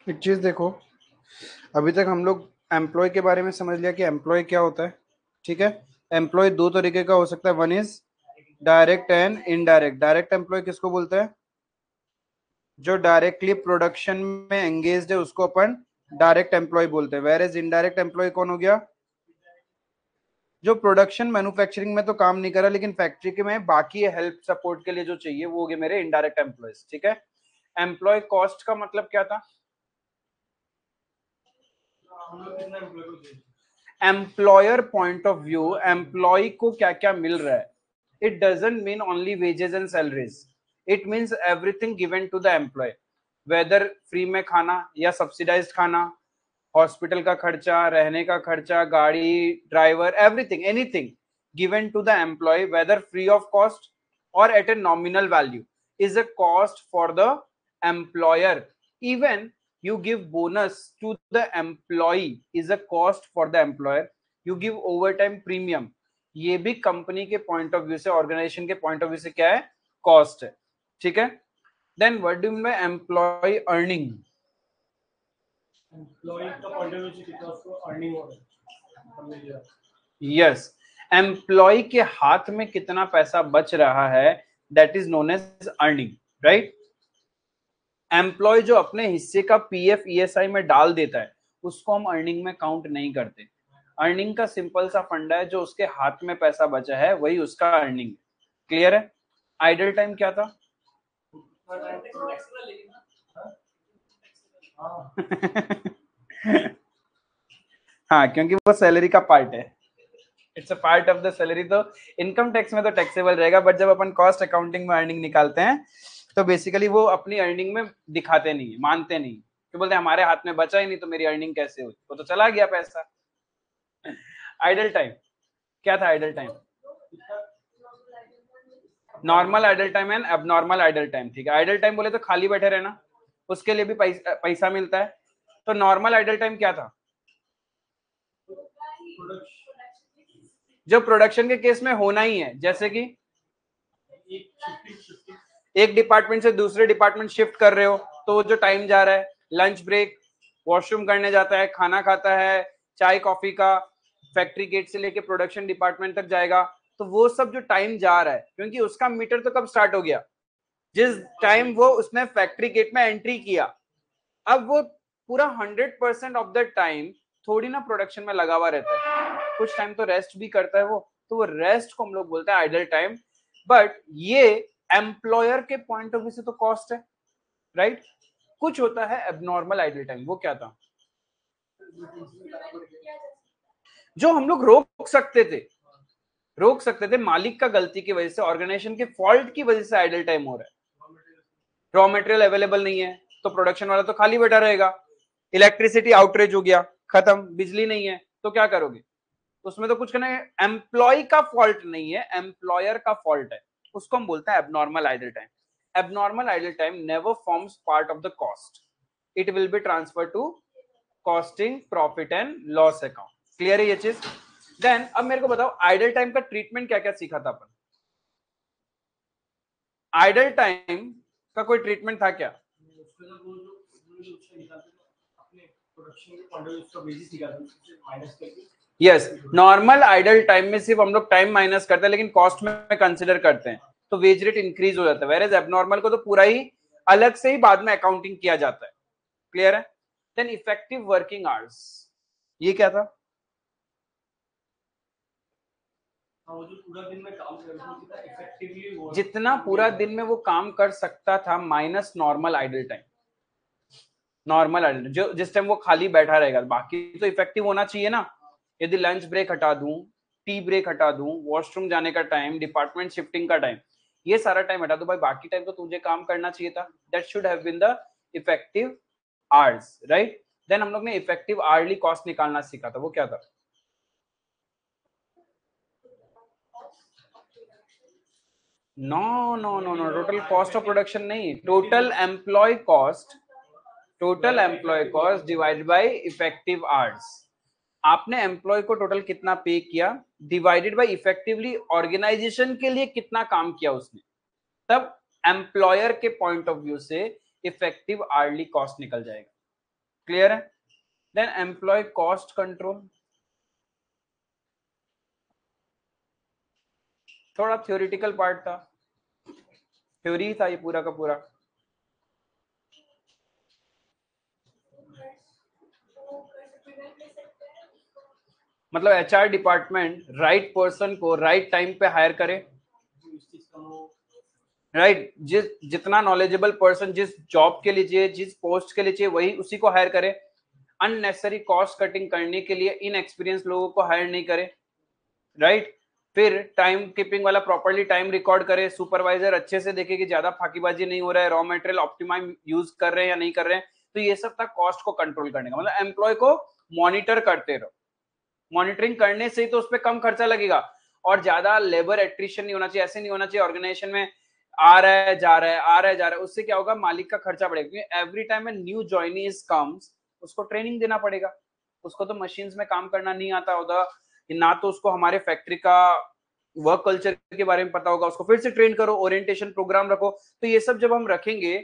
एक चीज देखो, अभी तक हम लोग एम्प्लॉय के बारे में समझ लिया कि एम्प्लॉय क्या होता है। ठीक है। एम्प्लॉय दो तरीके का हो सकता है, one is direct and indirect. Direct employee किसको बोलते हैं? जो डायरेक्टली प्रोडक्शन में एंगेज्ड है उसको अपन डायरेक्ट एम्प्लॉय बोलते हैं। वेयर एज इनडायरेक्ट एम्प्लॉय कौन हो गया? जो प्रोडक्शन मैन्युफैक्चरिंग में तो काम नहीं कर रहा लेकिन फैक्ट्री के में बाकी हेल्प सपोर्ट के लिए जो चाहिए वो हो गए मेरे इनडायरेक्ट एम्प्लॉयज। ठीक है। एम्प्लॉय कॉस्ट का मतलब क्या था? Employer point of view, employee को क्या क्या मिल रहा है। It doesn't mean only wages and salaries, it means everything given to the employ, whether free में खाना या सब्सिडाइज्ड खाना, हॉस्पिटल का खर्चा, रहने का खर्चा, गाड़ी, driver, everything, anything given to the employ whether free of cost और at a nominal value is a cost for the employer. Even you give bonus to the employee is a cost for the employer. You give overtime premium, ये भी company के point of view से, organisation के point of view से क्या है? Cost है। ठीक है। Then what do mean by employee earning? Employee का पॉइंट ऑफ व्यू से कितना उसको अर्निंग हो रहा है। यस, एम्प्लॉय के हाथ में कितना पैसा बच रहा है, that is known as earning, right. Employee जो अपने हिस्से का पीएफ ईएसआई में डाल देता है उसको हम अर्निंग में काउंट नहीं करते। अर्निंग का सिंपल सा फंडा है, जो उसके हाथ में पैसा बचा है वही उसका अर्निंग। क्लियर है? आइडल टाइम क्या था? हाँ, क्योंकि वो सैलरी का पार्ट है, it's a part of the salary. तो इनकम टैक्स में तो टैक्सेबल रहेगा, बट जब अपन कॉस्ट अकाउंटिंग में अर्निंग निकालते हैं तो बेसिकली वो अपनी अर्निंग में दिखाते नहीं, मानते नहीं, तो बोलते हैं हमारे हाथ में बचा ही नहीं तो मेरी अर्निंग कैसे हुई, वो तो चला गया पैसा। आइडल टाइम क्या था? Idle time normal idle time and abnormal idle time. ठीक है। आइडल टाइम बोले तो खाली बैठे रहना, उसके लिए भी पैसा मिलता है। तो नॉर्मल आइडल टाइम क्या था? जो प्रोडक्शन के केस में होना ही है, जैसे कि एक डिपार्टमेंट से दूसरे डिपार्टमेंट शिफ्ट कर रहे हो तो जो टाइम जा रहा है, लंच ब्रेक, वॉशरूम करने जाता है, खाना खाता है, चाय कॉफी का, फैक्ट्री गेट से लेके प्रोडक्शन डिपार्टमेंट तक जाएगा, तो वो सब जो टाइम जा रहा है, क्योंकि उसका मीटर तो कब स्टार्ट हो गया? जिस टाइम वो उसने फैक्ट्री गेट में एंट्री किया। अब वो पूरा 100% ऑफ द टाइम थोड़ी ना प्रोडक्शन में लगा हुआ रहता है, कुछ टाइम तो रेस्ट भी करता है वो, तो वो रेस्ट को हम लोग बोलते हैं आइडल टाइम। बट ये एम्प्लॉयर के पॉइंट ऑफ व्यू से तो कॉस्ट है, राइट। कुछ होता है एबनॉर्मल आइडल टाइम, वो क्या था? जो हम लोग रोक सकते थे मालिक का गलती की वजह से, ऑर्गेनाइजेशन के फॉल्ट की वजह से आइडल टाइम हो रहा है। रॉ मटेरियल अवेलेबल नहीं है तो प्रोडक्शन वाला तो खाली बैठा रहेगा। इलेक्ट्रिसिटी आउटरेज हो गया, खत्म, बिजली नहीं है तो क्या करोगे? उसमें तो कुछ करना है, एम्प्लॉय का फॉल्ट नहीं है, एम्प्लॉयर का फॉल्ट है। उसको हम बोलते हैं abnormal idle time. Abnormal idle time never forms part of the cost, it will be transfer to costing profit and loss account. Clear है ये चीज? देन अब मेरे को बताओ आइडल टाइम का ट्रीटमेंट क्या क्या सीखा था अपन? आइडल टाइम का कोई ट्रीटमेंट था क्या? यस, नॉर्मल आइडल टाइम में सिर्फ हम लोग टाइम माइनस करते हैं लेकिन कॉस्ट में कंसिडर करते हैं, तो वेज रेट इंक्रीज हो जाता है। वेयर एज एबनॉर्मल को तो पूरा ही अलग से ही बाद में अकाउंटिंग किया जाता है। क्लियर है? देन इफेक्टिव वर्किंग आवर्स, ये क्या था? जितना पूरा दिन में वो काम कर सकता था minus normal idle time. Normal idol जो जिस टाइम वो खाली बैठा रहेगा, बाकी तो इफेक्टिव होना चाहिए ना। यदि लंच ब्रेक हटा दूं, टी ब्रेक हटा दूं, वॉशरूम जाने का टाइम, डिपार्टमेंट शिफ्टिंग का टाइम, ये सारा टाइम हटा दो भाई, बाकी टाइम तो तुझे काम करना चाहिए था। That should have been the effective hours, right. Then हम लोग ने इफेक्टिव आवर्ली कॉस्ट निकालना सीखा था, वो क्या था? No no no no, total cost of production नहीं, total employ cost, total employ cost divided by effective hours. आपने एम्प्लॉय को टोटल कितना पे किया डिवाइडेड बाय इफेक्टिवली ऑर्गेनाइजेशन के लिए कितना काम किया उसने, तब एम्प्लॉयर के पॉइंट ऑफ व्यू से इफेक्टिव आवर्ली कॉस्ट निकल जाएगा। क्लियर है? देन एम्प्लॉय कॉस्ट कंट्रोल, थोड़ा थ्योरेटिकल पार्ट था, थ्योरी था ये पूरा का पूरा। मतलब एचआर डिपार्टमेंट राइट पर्सन को राइट टाइम पे हायर करे, राइट जितना नॉलेजेबल पर्सन जिस जॉब के लिए चाहिए, जिस पोस्ट के लिए चाहिए, वही उसी को हायर करे। अननेसेसरी कॉस्ट कटिंग करने के लिए इनएक्सपीरियंस लोगों को हायर नहीं करे, राइट। फिर टाइम कीपिंग वाला प्रॉपर्ली टाइम रिकॉर्ड करे, सुपरवाइजर अच्छे से देखे कि ज्यादा फाकीबाजी नहीं हो रहा है, रॉ मटेरियल ऑप्टिमाइज यूज कर रहे हैं या नहीं कर रहे हैं। तो ये सब था कॉस्ट को कंट्रोल करने का मतलब, एम्प्लॉय को मॉनिटर करते रहो। मॉनिटरिंग करने से ही तो उस पर कम खर्चा लगेगा, और ज्यादा लेबर एट्रिशन नहीं होना चाहिए। ऐसे नहीं होना चाहिए ऑर्गेनाइजेशन में आ रहा है जा रहा है, आ रहा है जा रहा है, उससे क्या होगा, मालिक का खर्चा बढ़ेगा। क्योंकि एवरी टाइम न्यू जॉइनीज कम्स, उसको ट्रेनिंग देना पड़ेगा। उसको तो मशीन्स में काम करना नहीं आता होगा, ना तो उसको हमारे फैक्ट्री का वर्क कल्चर के बारे में पता होगा, उसको फिर से ट्रेन करो, ओरिएंटेशन प्रोग्राम रखो। तो ये सब जब हम रखेंगे,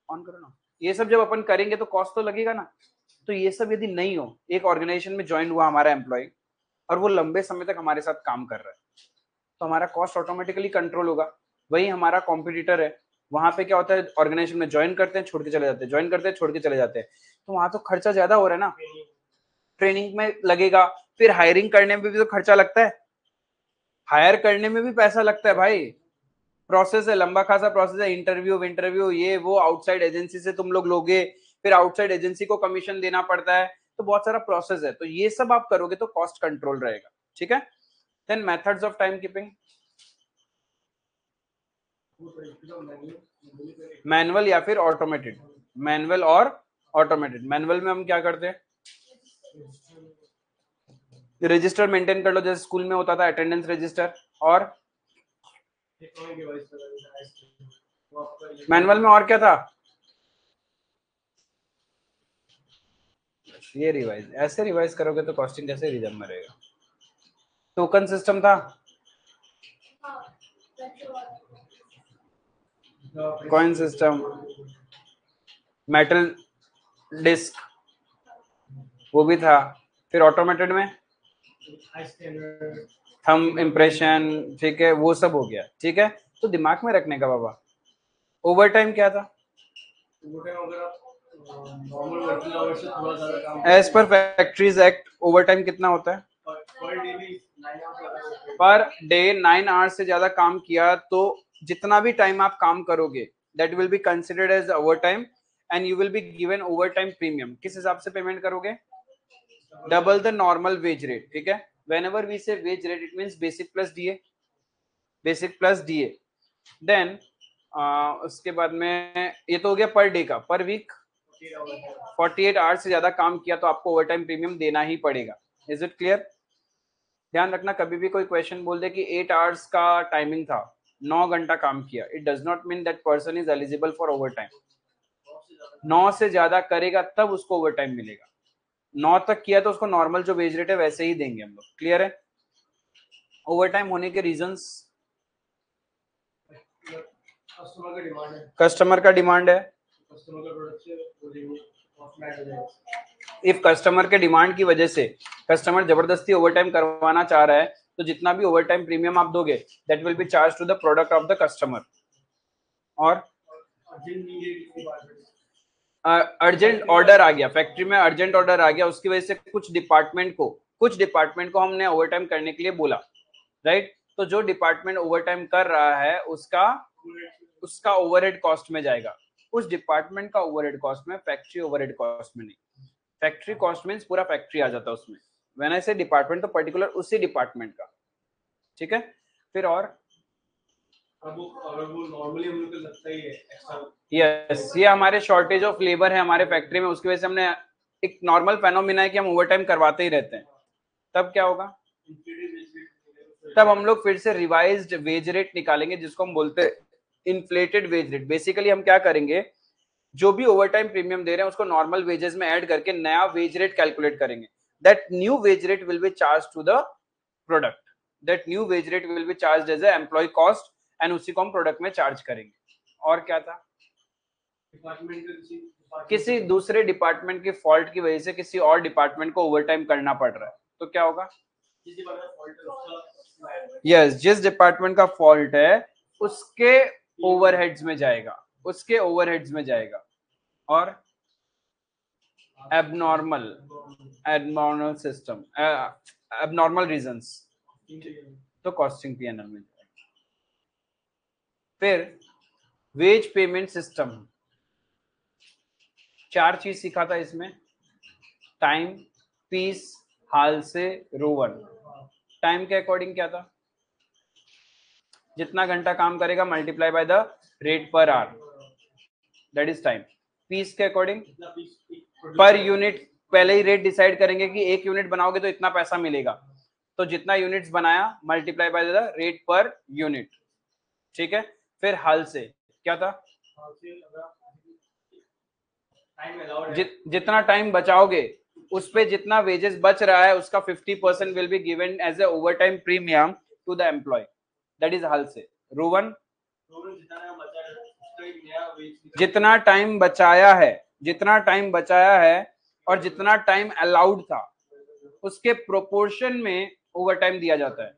ऑन करो ना, ये सब जब अपन करेंगे तो कॉस्ट तो लगेगा ना। तो ये सब यदि नहीं हो, एक ऑर्गेनाइजेशन में ज्वाइन हुआ हमारा एम्प्लॉय और वो लंबे समय तक हमारे साथ काम कर रहा है, तो हमारा कॉस्ट ऑटोमेटिकली कंट्रोल होगा। वही हमारा कॉम्पिटिटर है, वहां पे क्या होता है, ऑर्गेनाइजेशन में ज्वाइन करते हैं छोड़ के चले जाते हैं, ज्वाइन करते हैं छोड़ के चले जाते हैं। तो वहां तो खर्चा ज्यादा हो रहा है ना, ट्रेनिंग में लगेगा, फिर हायरिंग करने में भी तो खर्चा लगता है, हायर करने में भी पैसा लगता है भाई। प्रोसेस है, लंबा खासा प्रोसेस है, इंटरव्यू इंटरव्यू ये वो, आउटसाइड एजेंसी से तुम लोग लोगे, फिर आउटसाइड एजेंसी को कमीशन देना पड़ता है, तो बहुत सारा प्रोसेस है। तो ये सब आप करोगे तो कॉस्ट कंट्रोल रहेगा, ठीक है। Then methods of time keeping, manual या फिर ऑटोमेटेड, मैनुअल और ऑटोमेटेड। मैनुअल में हम क्या करते हैं, रजिस्टर मेंटेन कर लो, जैसे स्कूल में होता था अटेंडेंस रजिस्टर। और मैनुअल में और क्या था, ये रिवाइज, ऐसे रिवाइज करोगे तो कॉस्टिंग कैसे रिजर्व में रहेगा। टोकन सिस्टम था, कॉइन सिस्टम, मेटल डिस्क, वो भी था। फिर ऑटोमेटेड में थंब इम्प्रेशन, ठीक है, वो सब हो गया, ठीक है। तो दिमाग में रखने का बाबा। ओवर टाइम क्या था, as per factories act over time कितना होता है, पर डे 9 आवर्स से ज्यादा काम किया तो जितना भी टाइम आप काम करोगे that will be considered as overtime, and you will be given over time premium. किस हिसाब से पेमेंट करोगे, double the normal wage rate, ठीक है। whenever we say wage rate it means basic plus DA, basic plus DA। Then उसके बाद में ये तो हो गया पर डे का। पर वीक 48 आवर्स से ज्यादा काम किया तो आपको ओवर टाइम प्रीमियम देना ही पड़ेगा। Is it clear? ध्यान रखना, कभी भी कोई क्वेश्चन बोल दे कि 8 आवर्स का टाइमिंग था, 9 घंटा काम किया, it does not mean that person is eligible for over time. 9 से ज्यादा करेगा तब उसको ओवर टाइम मिलेगा, 9 तक किया तो उसको नॉर्मल जो वेज रेट है वैसे ही देंगे हम लोग। क्लियर है? ओवर टाइम होने के रीजंस, कस्टमर का डिमांड है, इफ कस्टमर के डिमांड की वजह से कस्टमर जबरदस्ती ओवर टाइम करवाना चाह रहा है तो जितना भी ओवर टाइम प्रीमियम आप दोगे that will be charge to the product of the customer. और अर्जेंट ऑर्डर आ गया, फैक्ट्री में अर्जेंट ऑर्डर आ गया, उसकी वजह से कुछ डिपार्टमेंट को हमने ओवर टाइम करने के लिए बोला, राइट। तो जो डिपार्टमेंट ओवर टाइम कर रहा है उसका ओवरहेड कॉस्ट में जाएगा, उस डिपार्टमेंट का ओवरहेड कॉस्ट में, फैक्ट्री ओवरहेड कॉस्ट में नहीं। फैक्ट्री कॉस्ट मींस पूरा फैक्ट्री आ जाता है उसमें, व्हेन आई से डिपार्टमेंट तो पर्टिकुलर उसी डिपार्टमेंट का, ठीक है। फिर और अगर वो नॉर्मली हम लोग को लगता ही है एक्स्ट्रा, यस, ये हमारे शॉर्टेज ऑफ लेबर है हमारे फैक्ट्री में, उसकी वजह से हमने एक नॉर्मल फेनोमिना है कि हम ओवर टाइम करवाते ही रहते हैं। तब क्या होगा, तब हम लोग फिर से रिवाइज्ड वेज रेट निकालेंगे जिसको हम बोलते हैं इन्फ्लेटेड वेज रेट। बेसिकली हम क्या करेंगे, जो भी ओवर टाइम प्रीमियम दे रहे हैं उसको नॉर्मल वेजेस में ऐड करके नया वेज रेट कैलकुलेट करेंगे। That new wage rate will be charge to the product, that new wage rate will be charge as employee cost, and उसी को हम प्रोडक्ट में चार्ज करेंगे। और क्या था, किसी दूसरे डिपार्टमेंट की फॉल्ट की वजह से किसी और डिपार्टमेंट को ओवर टाइम करना पड़ रहा है, तो क्या होगा? यस, जिस डिपार्टमेंट का फॉल्ट है उसके ओवरहेड्स में जाएगा, उसके ओवरहेड्स में जाएगा। और abnormal abnormal system abnormal reasons, तो कॉस्टिंग पीएनएल में जाएगा। फिर वेज पेमेंट सिस्टम, 4 चीज सीखा था इसमें, टाइम, पीस, हाल से, रोवन। टाइम के अकॉर्डिंग क्या था? जितना घंटा काम करेगा multiply by the rate per hour, that is time. Piece के अकॉर्डिंग पर यूनिट, पहले ही रेट डिसाइड करेंगे कि 1 यूनिट बनाओगे तो इतना पैसा मिलेगा, तो जितना यूनिट्स बनाया multiply by the rate per unit, ठीक है। फिर हाल से क्या था? जितना टाइम बचाओगे उस पे जितना वेजेस बच रहा है उसका 50% will be given as a over time premium to the employ, that is Halsey. Rowan, जितना टाइम बचाया है, जितना टाइम बचाया है और जितना टाइम अलाउड था उसके प्रोपोर्शन में ओवर टाइम दिया जाता है,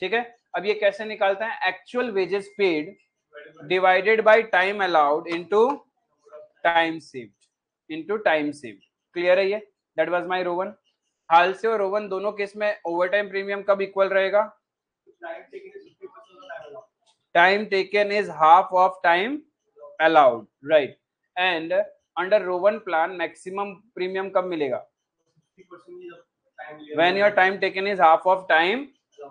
ठीक है। अब ये कैसे निकालते हैं? Actual wages paid divided by time allowed into time saved, into time saved. Clear है ये? That was my Rowan. Halsey और रोवन दोनों केस में ओवर टाइम प्रीमियम कब इक्वल रहेगा? Time taken is half of time allowed, right. And under Rowan plan maximum premium कब मिलेगा? When your time taken is half of time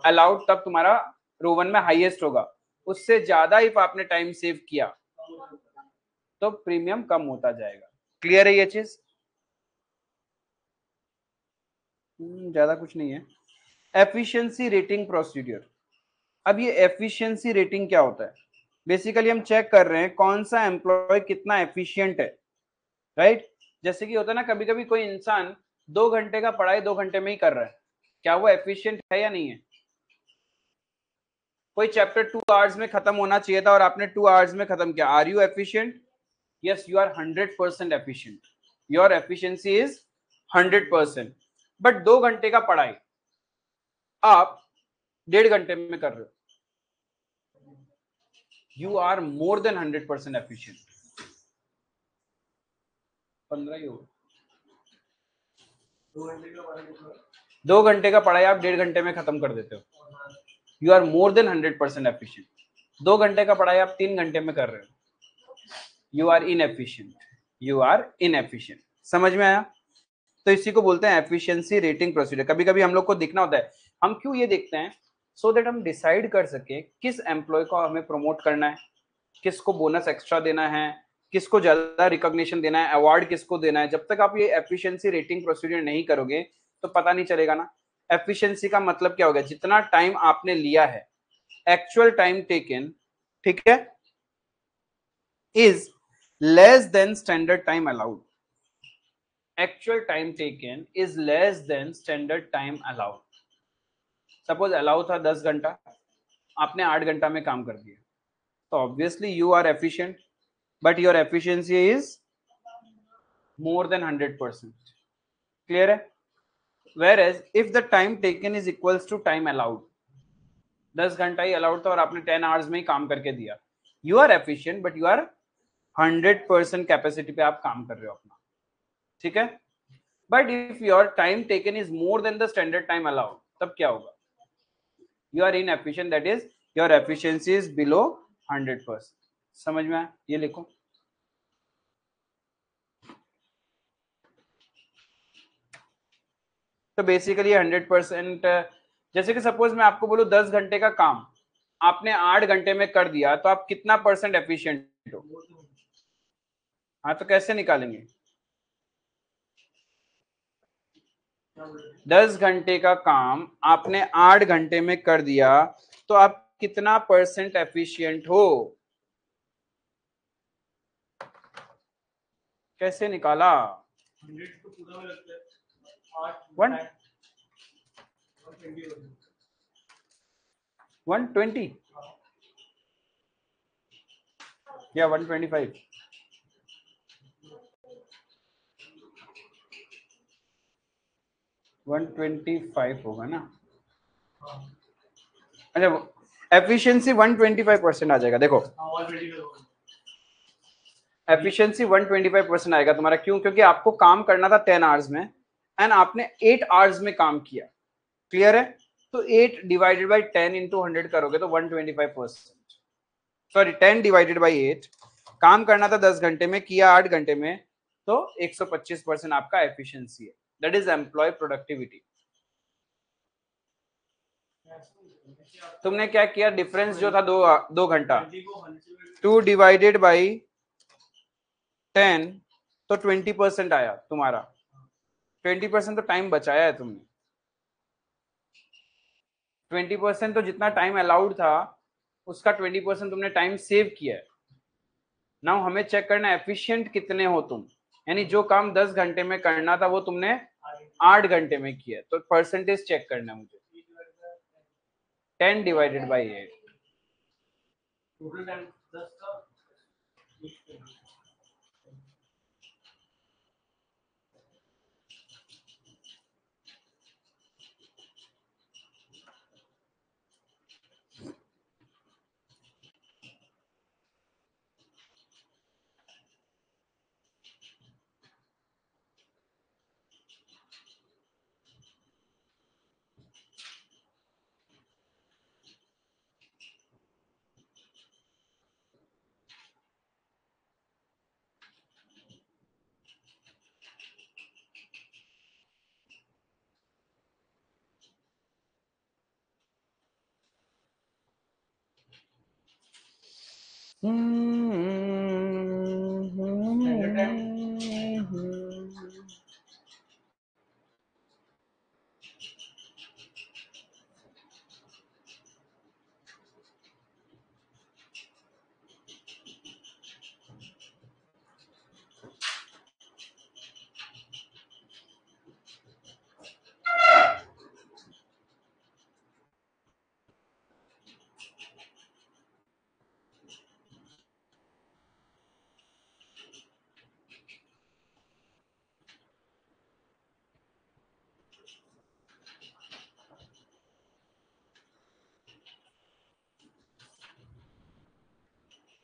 allowed, तब तुम्हारा Rowan में हाईएस्ट होगा। उससे ज्यादा इफ आपने टाइम सेव किया तो प्रीमियम कम होता जाएगा। क्लियर है ये चीज? ज्यादा कुछ नहीं है। Efficiency rating procedure. अब ये एफिशिएंसी रेटिंग क्या होता है? बेसिकली हम चेक कर रहे हैं कौन सा एम्प्लॉय कितना एफिशिएंट है, राइट। जैसे कि होता है ना, कभी कभी कोई इंसान 2 घंटे का पढ़ाई 2 घंटे में ही कर रहा है, क्या वो एफिशिएंट है या नहीं है? कोई चैप्टर 2 आवर्स में खत्म होना चाहिए था और आपने 2 आवर्स में खत्म किया, are you efficient? Yes, you are 100% efficient, your efficiency is 100%। But 2 घंटे का पढ़ाई आप 1.5 घंटे में कर रहे हो, you are more than 100% efficient. 15 ही हो, 2 घंटे का पढ़ाई आप 1.5 घंटे में खत्म कर देते हो, you are more than 100% efficient. 2 घंटे का पढ़ाई आप 3 घंटे में कर रहे हो, you are inefficient, you are inefficient. समझ में आया? तो इसी को बोलते हैं एफिशिएंसी रेटिंग प्रोसीजर। कभी कभी हम लोग को देखना होता है, हम क्यों ये देखते हैं? सो दैट हम डिसाइड कर सके किस एम्प्लॉय को हमें प्रमोट करना है, किसको बोनस एक्स्ट्रा देना है, किसको ज्यादा रिकॉग्निशन देना है, अवार्ड किसको देना है। जब तक आप ये एफिशिएंसी रेटिंग प्रोसीजर नहीं करोगे तो पता नहीं चलेगा ना। एफिशिएंसी का मतलब क्या होगा? जितना टाइम आपने लिया है, एक्चुअल टाइम टेकन, ठीक है, is less than standard time allowed. Actual time taken is less than standard time allowed. Suppose allow था 10 घंटा, आपने 8 घंटा में काम कर दिया, तो obviously you are efficient, but your efficiency is more than 100%। Clear है? Whereas if the time taken is equals to time allowed, 10 घंटा ही अलाउड था और आपने 10 आवर्स में ही काम करके दिया, you are efficient but you are 100% capacity पे आप काम कर रहे हो अपना, ठीक है। But if your time taken is more than the standard time allowed, तब क्या होगा? You are inefficient, that is your efficiency is below 100%। समझ में आया? ये लिखो। तो बेसिकली 100%, जैसे कि सपोज मैं आपको बोलूं 10 घंटे का काम आपने 8 घंटे में कर दिया, तो आप कितना परसेंट एफिशिएंट हो? हाँ, तो कैसे निकालेंगे? 10 घंटे का काम आपने 8 घंटे में कर दिया, तो आप कितना परसेंट एफिशिएंट हो? कैसे निकाला? 120 या 125? 125 होगा ना? अच्छा, एफिशिएंसी 125% आ जाएगा। देखो एफिशिएंसी 125% आएगा तुम्हारा। क्यों? क्योंकि आपको काम करना था 10 आवर्स में एंड आपने 8 आवर्स में काम किया। क्लियर है? तो 8 डिवाइडेड बाई 10 इंटू 100 करोगे तो 125%, सॉरी 10 डिवाइडेड बाई 8, काम करना था 10 घंटे में, किया 8 घंटे में, तो 125% आपका एफिशिएंसी है। That is employee productivity. तुमने क्या किया? डिफरेंस जो था 2 घंटा, 2 डिवाइडेड बाई 10, तो 20% आया तुम्हारा। 20% तो टाइम बचाया है तुमने। 20% तो जितना टाइम अलाउड था उसका 20% तुमने टाइम सेव किया है। नाउ हमें चेक करना एफिशिएंट कितने हो तुम, यानी जो काम 10 घंटे में करना था वो तुमने 8 घंटे में किया। तो परसेंटेज चेक करना है मुझे। 10 डिवाइडेड बाई 8,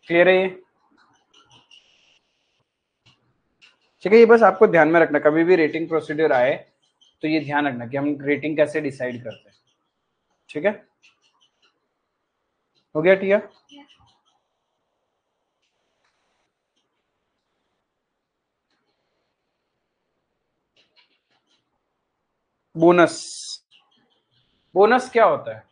क्लियर है ये? ठीक है, ये बस आपको ध्यान में रखना, कभी भी रेटिंग प्रोसीड्यूर आए तो ये ध्यान रखना कि हम रेटिंग कैसे डिसाइड करते हैं। ठीक है, हो गया टिया? बोनस। बोनस क्या होता है?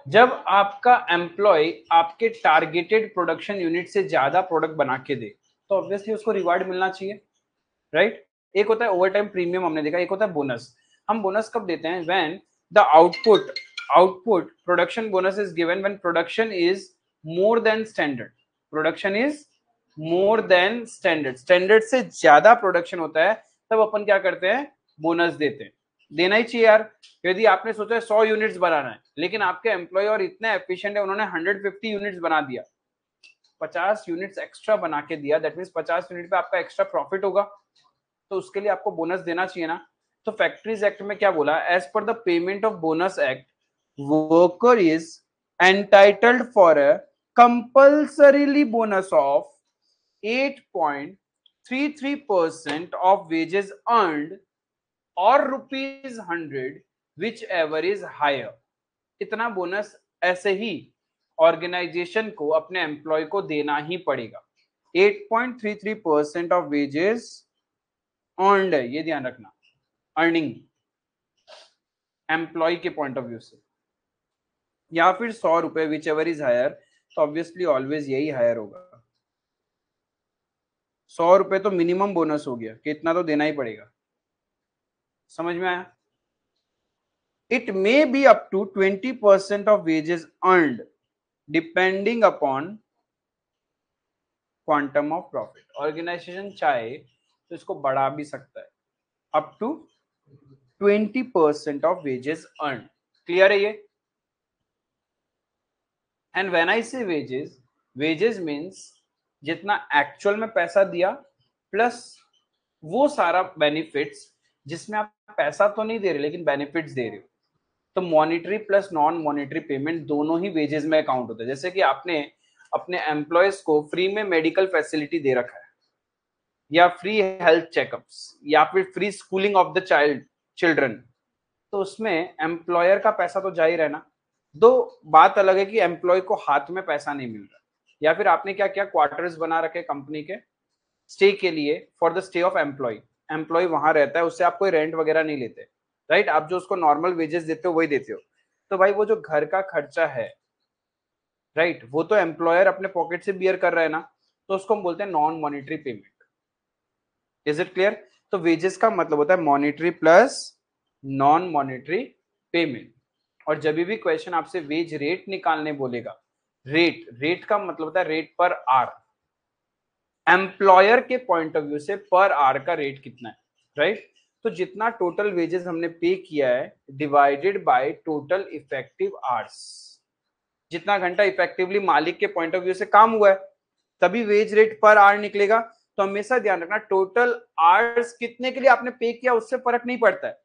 जब आपका एम्प्लॉय आपके टारगेटेड प्रोडक्शन यूनिट से ज्यादा प्रोडक्ट बना के दे तो ऑब्वियसली उसको रिवार्ड मिलना चाहिए, राइट? एक होता है ओवर टाइम प्रीमियम, हमने देखा। एक होता है बोनस। हम बोनस कब देते हैं? When the output production bonus is given when production is more then standard. Production is more then standard, standard से ज्यादा प्रोडक्शन होता है तब अपन क्या करते हैं? बोनस देते हैं। देना ही चाहिए यार। यदि आपने सोचा 100 यूनिट्स बनाना है लेकिन आपके एम्प्लॉय और इतने एफिशिएंट है उन्होंने 150 यूनिट्स बना दिया, 50 यूनिट्स एक्स्ट्रा बना के दिया, दैट मीन्स 50 यूनिट पे आपका एक्स्ट्रा प्रॉफिट होगा, तो उसके लिए आपको बोनस देना चाहिए ना। तो फैक्ट्रीज एक्ट में क्या बोला? As per the payment of bonus act, worker is entitled for a compulsorily bonus of 8.33% of wages earned or ₹100 whichever is higher। इतना बोनस ऐसे ही ऑर्गेनाइजेशन को अपने एम्प्लॉय को देना ही पड़ेगा। 8.33% ऑफ वेजेस अर्नड है, ये ध्यान रखना। अर्निंग एम्प्लॉय के पॉइंट ऑफ व्यू से, या फिर 100 रुपए विच एवर इज हायर, तो ऑब्वियसली ऑलवेज यही हायर होगा। 100 रुपए तो मिनिमम बोनस हो गया कि इतना तो देना ही पड़ेगा। समझ में आया? It may be up to 20% of wages earned depending upon quantum of profit. Organisation चाहे तो इसको बढ़ा भी सकता है up to 20% of wages earn. Clear है ये? And when I say wages, wages means जितना एक्चुअल में पैसा दिया प्लस वो सारा बेनिफिट्स जिसमें आप पैसा तो नहीं दे रहे लेकिन बेनिफिट्स दे रहे हो। तो monetary plus non monetary payment दोनों ही वेजेस में काउंट होता है। जैसे कि आपने अपने एम्प्लॉयज को फ्री में मेडिकल फैसिलिटी दे रखा है, या फ्री हेल्थ चेकअप्स, या फिर free schooling of the children, तो उसमें एम्प्लॉयर का पैसा तो जा ही रहना। दो बात अलग है कि एम्प्लॉय को हाथ में पैसा नहीं मिल रहा, या फिर आपने क्या किया, क्वार्टर्स बना रखे कंपनी के स्टे के लिए, for the stay of employee, employee वहां रहता है, उससे आप कोई रेंट वगैरह नहीं लेते, राइट? आप जो उसको नॉर्मल वेजेस देते हो वही देते हो। तो भाई वो जो घर का खर्चा है, राइट, वो तो एम्प्लॉयर अपने पॉकेट से बियर कर रहा है ना, तो उसको हम बोलते हैं non monetary payment. Is it clear? तो वेजेस का मतलब होता है monetary plus non monetary payment. और जब भी क्वेश्चन आपसे वेज रेट निकालने बोलेगा, रेट, रेट का मतलब होता है रेट पर आर, एम्प्लॉयर के पॉइंट ऑफ व्यू से पर आवर का रेट कितना है, राइट? तो जितना टोटल वेजेस हमने पे किया है divided by total effective hours, जितना घंटा इफेक्टिवली मालिक के पॉइंट ऑफ व्यू से काम हुआ है, तभी वेज रेट पर आवर निकलेगा। तो हमेशा ध्यान रखना टोटल आवर्स कितने के लिए आपने पे किया उससे फर्क नहीं पड़ता है।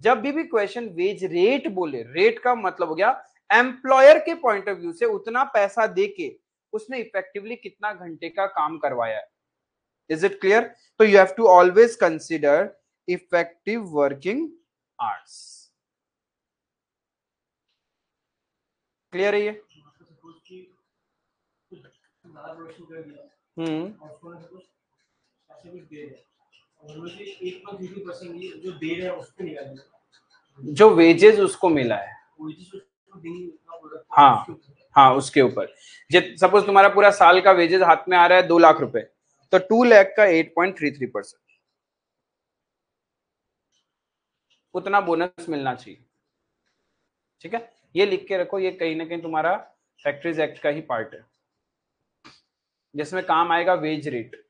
जब भी क्वेश्चन वेज रेट बोले, रेट का मतलब हो गया एम्प्लॉयर के पॉइंट ऑफ व्यू से उतना पैसा देके उसने इफेक्टिवली कितना घंटे का काम करवाया है। Is it clear? So you have to always consider effective working hours. Clear है ये? जो वेजेस उसको मिला है, हाँ हाँ, उसके ऊपर। सपोज तुम्हारा पूरा साल का वेजेस हाथ में आ रहा है 2 लाख रुपए, तो 2 लाख का 8.33%, उतना बोनस मिलना चाहिए। ठीक है, ये लिख के रखो, ये कहीं ना कहीं तुम्हारा फैक्ट्रीज एक्ट का ही पार्ट है, जिसमें काम आएगा वेज रेट।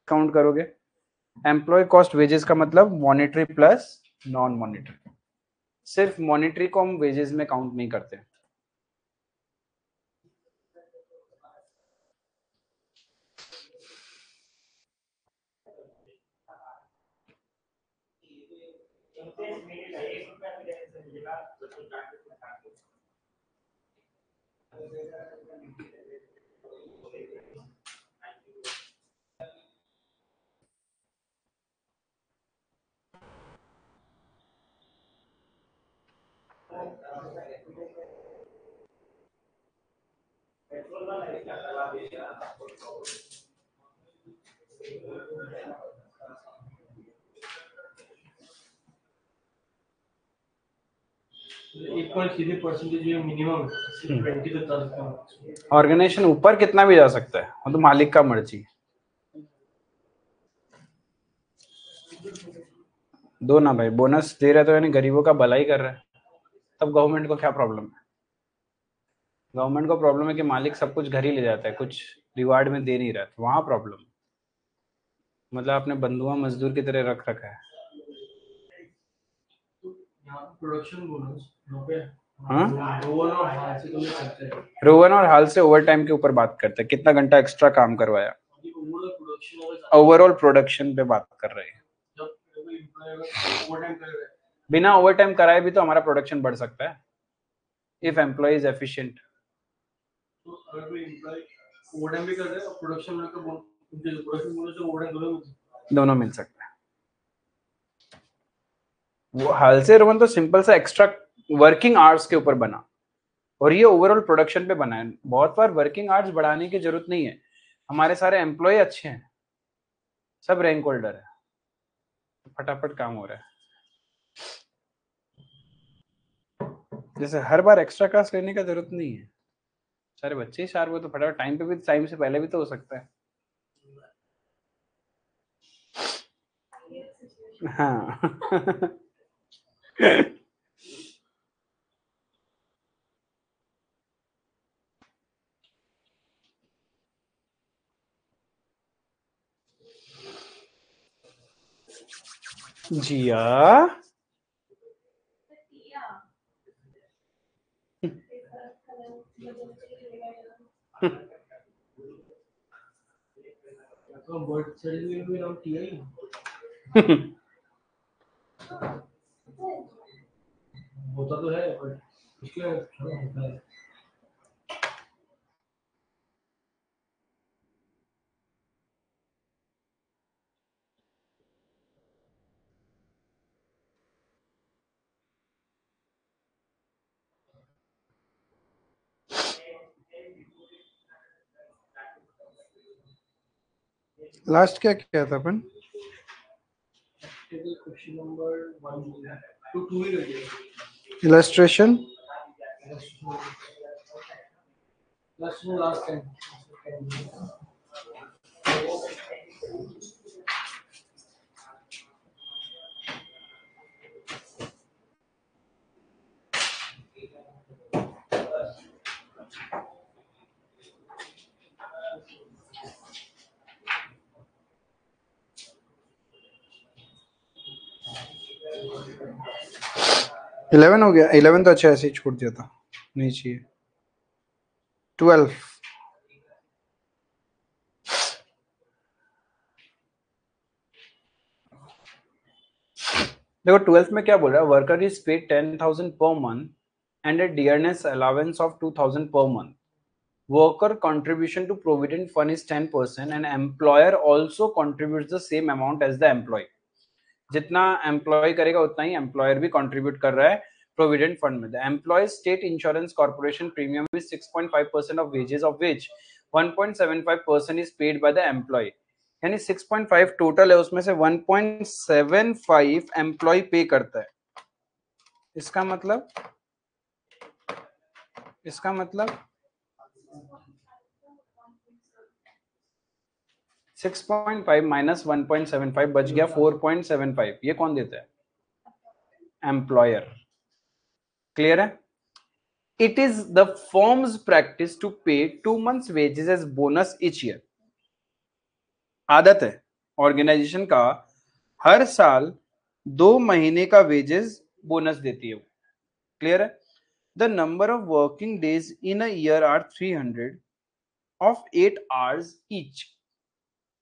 काउंट करोगे एम्प्लॉय कॉस्ट वेजेस का मतलब मॉनिटरी प्लस नॉन मॉनिटरी। सिर्फ मॉनिटरी को हम वेजेस में काउंट नहीं करते। ऑर्गेनाइजेशन ऊपर कितना भी जा सकता है, वो तो मालिक का मर्जी। दो ना भाई, बोनस दे रहा है तो यानी गरीबों का भला ही कर रहा है, तब गवर्नमेंट को क्या प्रॉब्लम है? गवर्नमेंट को प्रॉब्लम है कि मालिक सब कुछ घर ही ले जाता है, कुछ रिवार्ड में दे नहीं रहा है, वहां प्रॉब्लम। मतलब आपने बंधुआ मजदूर की तरह रख रखा है। प्रोडक्शन बोनस हाँ, रोवन और हाल से तुमने सकते हैं रोवन और हाल से ओवर टाइम के ऊपर बात करते हैं, कितना घंटा एक्स्ट्रा काम करवाया, ओवरऑल प्रोडक्शन पे बात कर रहे हैं। जब कोई ओवर टाइम करेगा बिना ओवर टाइम कराए भी तो हमारा प्रोडक्शन बढ़ सकता है इफ एम्प्लॉय इज एफिशिएंट। तो अगर कोई एम्प्लॉय ओवर टाइम भी कर रहा है और प्रोडक्शन में तो प्रोडक्शन बोनस से ओवर टाइम दोनों मिल सकता है। वो हाल से रोवन तो सिंपल सा एक्स्ट्रा वर्किंग आवर्स के ऊपर बना और ये ओवरऑल प्रोडक्शन पे बना है। बहुत बार वर्किंग आवर्स बढ़ाने की जरूरत नहीं है, हमारे सारे एम्प्लॉय अच्छे हैं, सब रैंक होल्डर है, फटाफट काम हो रहा है। जैसे हर बार एक्स्ट्रा क्लास लेने का जरूरत नहीं है, सारे बच्चे ही शार्प हो तो फटाफट टाइम पे भी, टाइम से पहले भी तो हो सकता है। हाँ जिया तो बर्ड सर्टिफिकेट भी नाम किया ही होता तो है बट उसके होता है। लास्ट क्या किया था अपन? क्वेश्चन नंबर 1 to 2 ही कर दिया। इलस्ट्रेशन लास्ट टाइम 11 हो गया, 11 तो अच्छा ऐसे ही छोड़ दिया था, नहीं चाहिए। 12 देखो 12th में क्या बोल रहा है, worker is paid 10,000 per month and A dearness allowance of 2,000 per month. Worker contribution to provident fund is 10% and employer also contributes the same amount as the employee। जितना एम्प्लॉय करेगा उतना ही एम्प्लॉयर भी कंट्रीब्यूट कर रहा है provident fund में। The employee state insurance corporation premium is 6.5% of wages of which 1.75% is paid by the employee. यानी 6.5 टोटल है, उसमें से 1.75 एम्प्लॉय पे करता है। इसका मतलब 6.5 माइनस 1.75 बच गया 4.75। ये कौन देता है? एम्प्लॉयर। क्लियर है? It is the firm's practice to pay 2 months wages as bonus each year। आदत है ऑर्गेनाइजेशन का हर साल 2 महीने का वेजेस बोनस देती है। क्लियर है? The number of working days in a year are 300 of 8 hours each।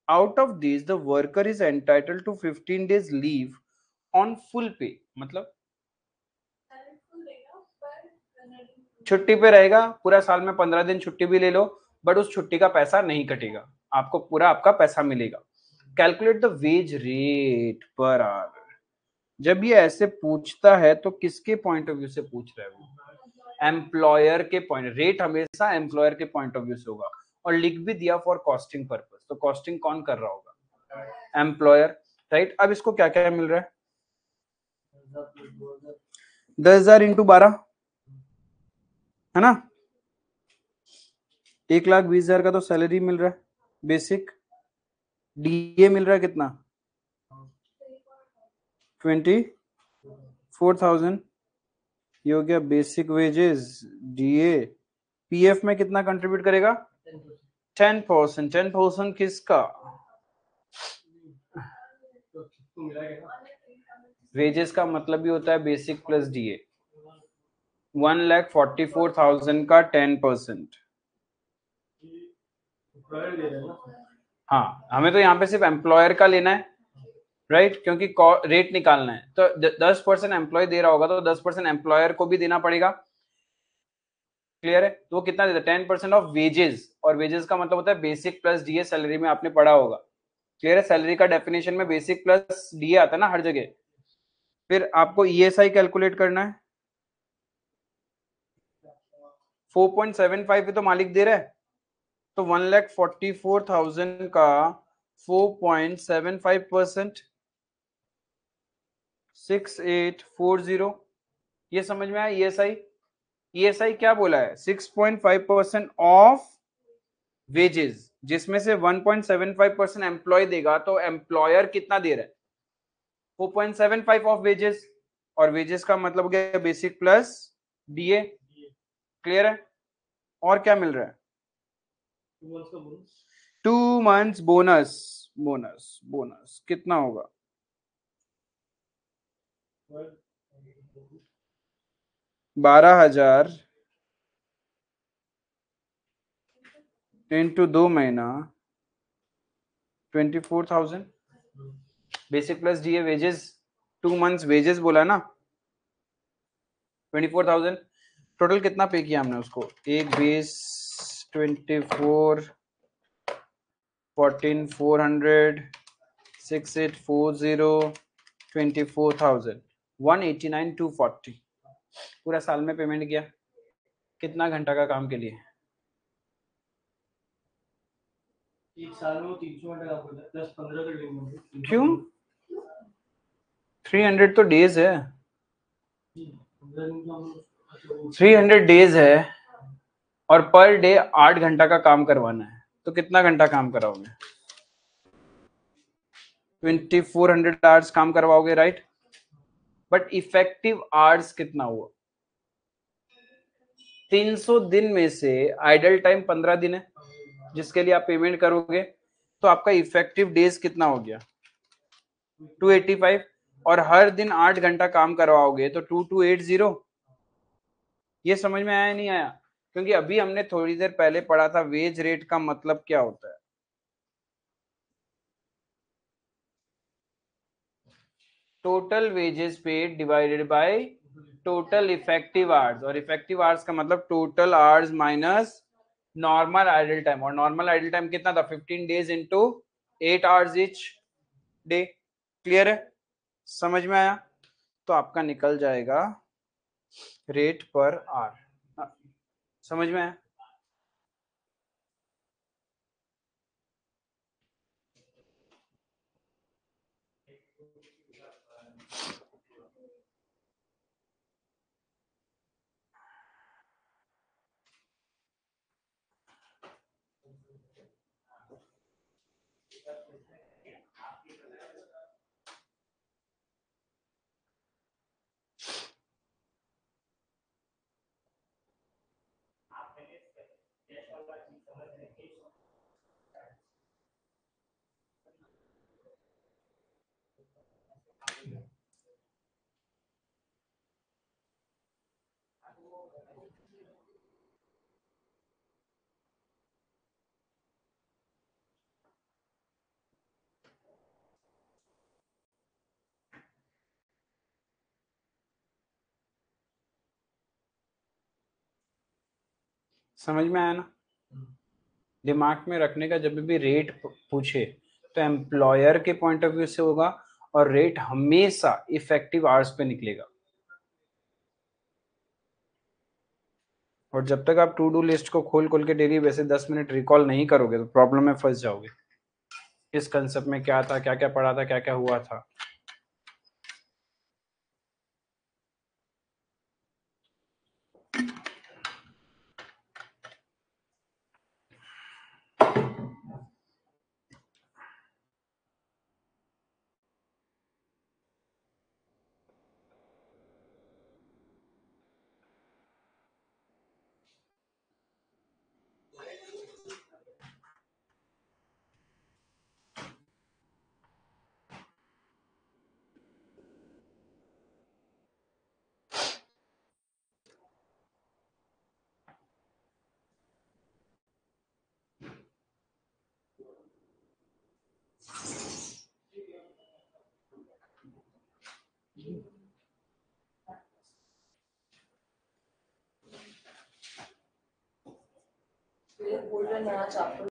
Out of these the worker is entitled to 15 days leave on full pay। मतलब छुट्टी पे रहेगा पूरा साल में, 15 दिन छुट्टी भी ले लो बट उस छुट्टी का पैसा नहीं कटेगा, आपको पूरा आपका पैसा मिलेगा। Calculate the ways rate per our. जब ये ऐसे पूछता है तो किसके पॉइंट ऑफ व्यू से पूछ रहा है वो? एम्प्लॉयर के पॉइंट। रेट हमेशा एम्प्लॉयर के पॉइंट ऑफ व्यू से होगा और लिख भी दिया फॉर कॉस्टिंग पर्पस, तो कॉस्टिंग कौन कर रहा होगा? एम्प्लॉयर। राइट। अब इसको क्या क्या मिल रहा है? 10,000 इंटू 12 है ना, 1,20,000 का तो सैलरी मिल रहा है बेसिक। डीए मिल रहा है कितना? 24,000। ये हो गया बेसिक वेजेस। डीए। पीएफ में कितना कंट्रीब्यूट करेगा? 10%। 10% किसका? वेजेस का मतलब भी होता है बेसिक प्लस डीए। 1,44,000 का 10%। एम्प्लॉयर दे रहे हैं ना। हाँ, हमें तो यहाँ पे सिर्फ एम्प्लॉयर का लेना है, राइट, क्योंकि रेट निकालना है। तो 10% एम्प्लॉय दे रहा होगा तो 10% एम्प्लॉयर को भी देना पड़ेगा। क्लियर है? तो वो कितना देता है? 10% ऑफ वेजेस, और वेजेस का मतलब होता है बेसिक प्लस डीए। सैलरी में आपने पढ़ा होगा। क्लियर है? सैलरी का डेफिनेशन में बेसिक प्लस डीए आता है ना हर जगह। फिर आपको ईएसआई कैलकुलेट करना है। 4.75 पे तो मालिक दे रहा है, तो 1,44,000 का 4.75%, 6840। ये समझ में आया? ईएसआई, ईएसआई क्या बोला है? 6.5% ऑफ वेजेस, जिसमें से 1.75% एम्प्लॉय देगा, तो एम्प्लॉयर कितना दे रहा है? 4.75 ऑफ वेजेस, और वेजेस का मतलब हो गया बेसिक प्लस डीए। क्लियर है? और क्या मिल रहा है? 2 मंथ्स बोनस। बोनस बोनस कितना होगा? 12,000 इंटू 2 महीना, 24,000। Basic plus DA wages, 2 months wages बोला ना, 24,000। टोटल कितना पे किया हमने उसको? एक बेस 24, 14,400, 6,840, 24,000, 189,240। पूरा साल में पेमेंट किया। कितना घंटा का काम के लिए? एक साल में वो 300 घंटे काम करता है, 10-15 कर लेंगे। क्यों? 300 तो डेज है। 300 डेज है, और पर डे 8 घंटा का काम करवाना है, तो कितना घंटा काम कराओगे? 2,400 आवर्स काम करवाओगे, राइट? बट इफेक्टिव आवर्स कितना हुआ? 300 दिन में से आइडल टाइम 15 दिन है, जिसके लिए आप पेमेंट करोगे, तो आपका इफेक्टिव डेज कितना हो गया? 285। और हर दिन 8 घंटा काम करवाओगे तो 2280। ये समझ में आया नहीं आया? क्योंकि अभी हमने थोड़ी देर पहले पढ़ा था वेज रेट का मतलब क्या होता है। Total wages paid divided by total effective hours, और इफेक्टिव आवर्स का मतलब total hours minus normal idle time. और नॉर्मल आइडल टाइम कितना था? 15 days into 8 hours etch day. Clear है? समझ में आया? तो आपका निकल जाएगा रेट पर आवर। समझ में आया? समझ में आया ना? दिमाग में रखने का, जब भी रेट पूछे तो एम्प्लॉयर के पॉइंट ऑफ व्यू से होगा, और रेट हमेशा इफेक्टिव आवर्स पे निकलेगा। और जब तक आप टू डू लिस्ट को खोल खोल के डेली वैसे 10 मिनट रिकॉल नहीं करोगे तो प्रॉब्लम में फंस जाओगे। इस कंसेप्ट में क्या था, क्या क्या पढ़ा था, क्या क्या हुआ था। नया चैप्टर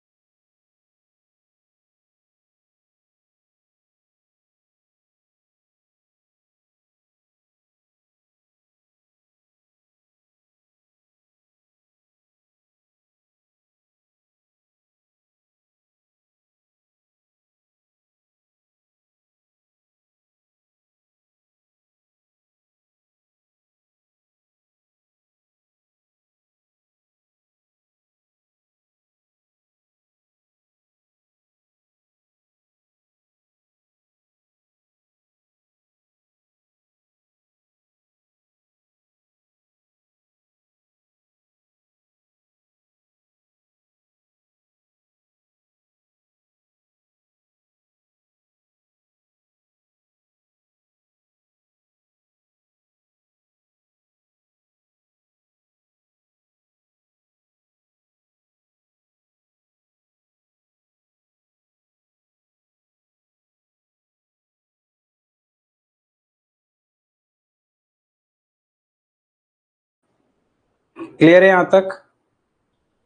क्लियर है यहाँ तक?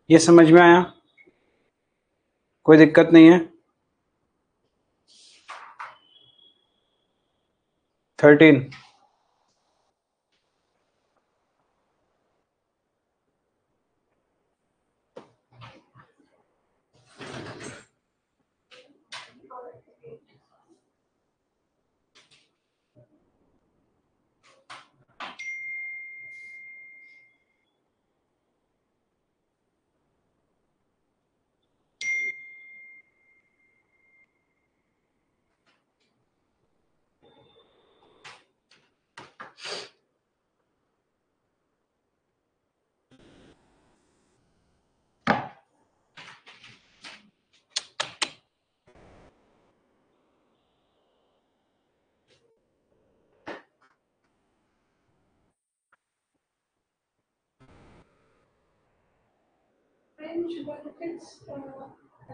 ये समझ में आया? कोई दिक्कत नहीं है? 13 fringe benefits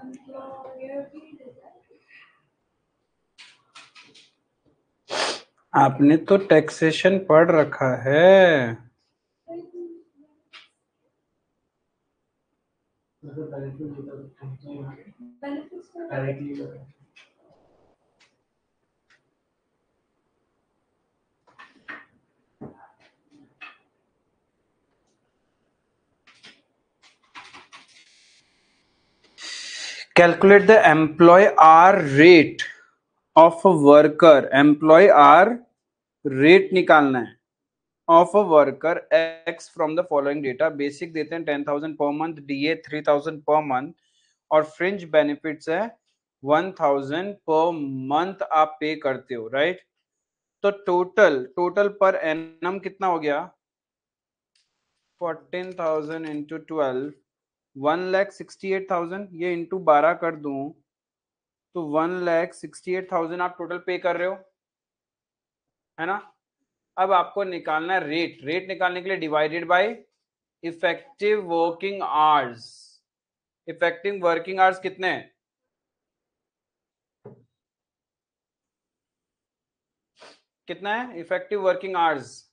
employer भी देता है। आपने तो टैक्सेशन पढ़ रखा है। मतलब डायरेक्टली देता Benefits का directly Calculate the employee hour rate of a worker. Employee hour rate निकालना है of a worker X from the following data. Basic देते हैं 10,000 per month, DA 3,000 per month और fringe benefits है 1,000 per month आप पे करते हो, राइट? तो टोटल पर एनम कितना हो गया? 14,000 इंटू 12 1,68,000। ये इंटू 12 कर दूं तो 1,68,000 आप टोटल पे कर रहे हो, है ना? अब आपको निकालना है रेट निकालने के लिए divided by effective working hours. Effective working hours कितने हैं? कितना है इफेक्टिव वर्किंग आवर्स?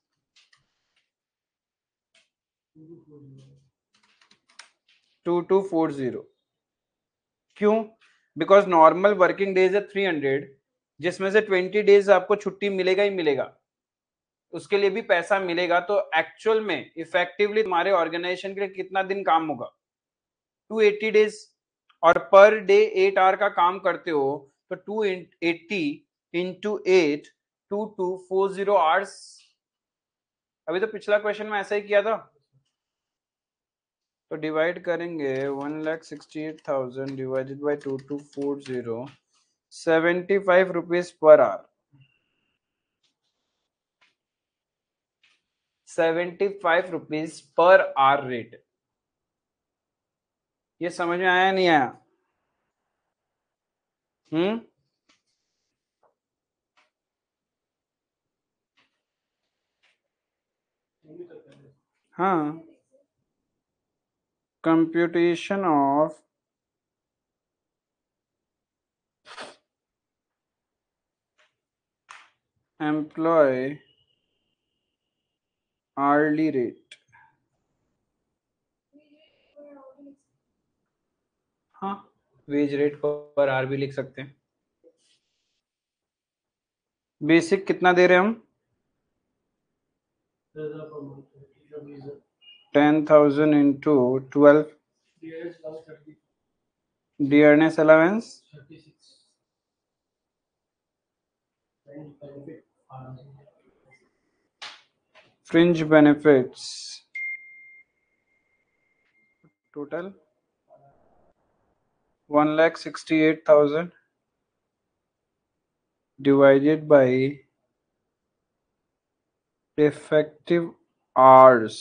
2240। क्यों? बिकॉज नॉर्मल वर्किंग डेज है 300, जिसमें से 20 डेज आपको छुट्टी मिलेगा ही मिलेगा, उसके लिए भी पैसा मिलेगा। तो एक्चुअल में इफेक्टिवली तुम्हारे ऑर्गेनाइजेशन के लिए कितना दिन काम होगा? 280 डेज। और पर डे 8 आवर का काम करते हो तो 280 इंटू 8 2240 आवर्स। अभी तो पिछला क्वेश्चन में ऐसा ही किया था। तो डिवाइड करेंगे 1,68,000 divided by 2240, 75 rupees per hour. 75 rupees per hour rate. ये समझ में आया नहीं आया? हाँ, computation of employee hourly rate। Wage rate per hour भी लिख सकते हैं। बेसिक कितना दे रहे हैं हम? 10,000 per month. Is 10,000 into 12 DIS now 30, dearness allowance 36. And benefit are fringe benefits total 1,68,000 divided by effective hours।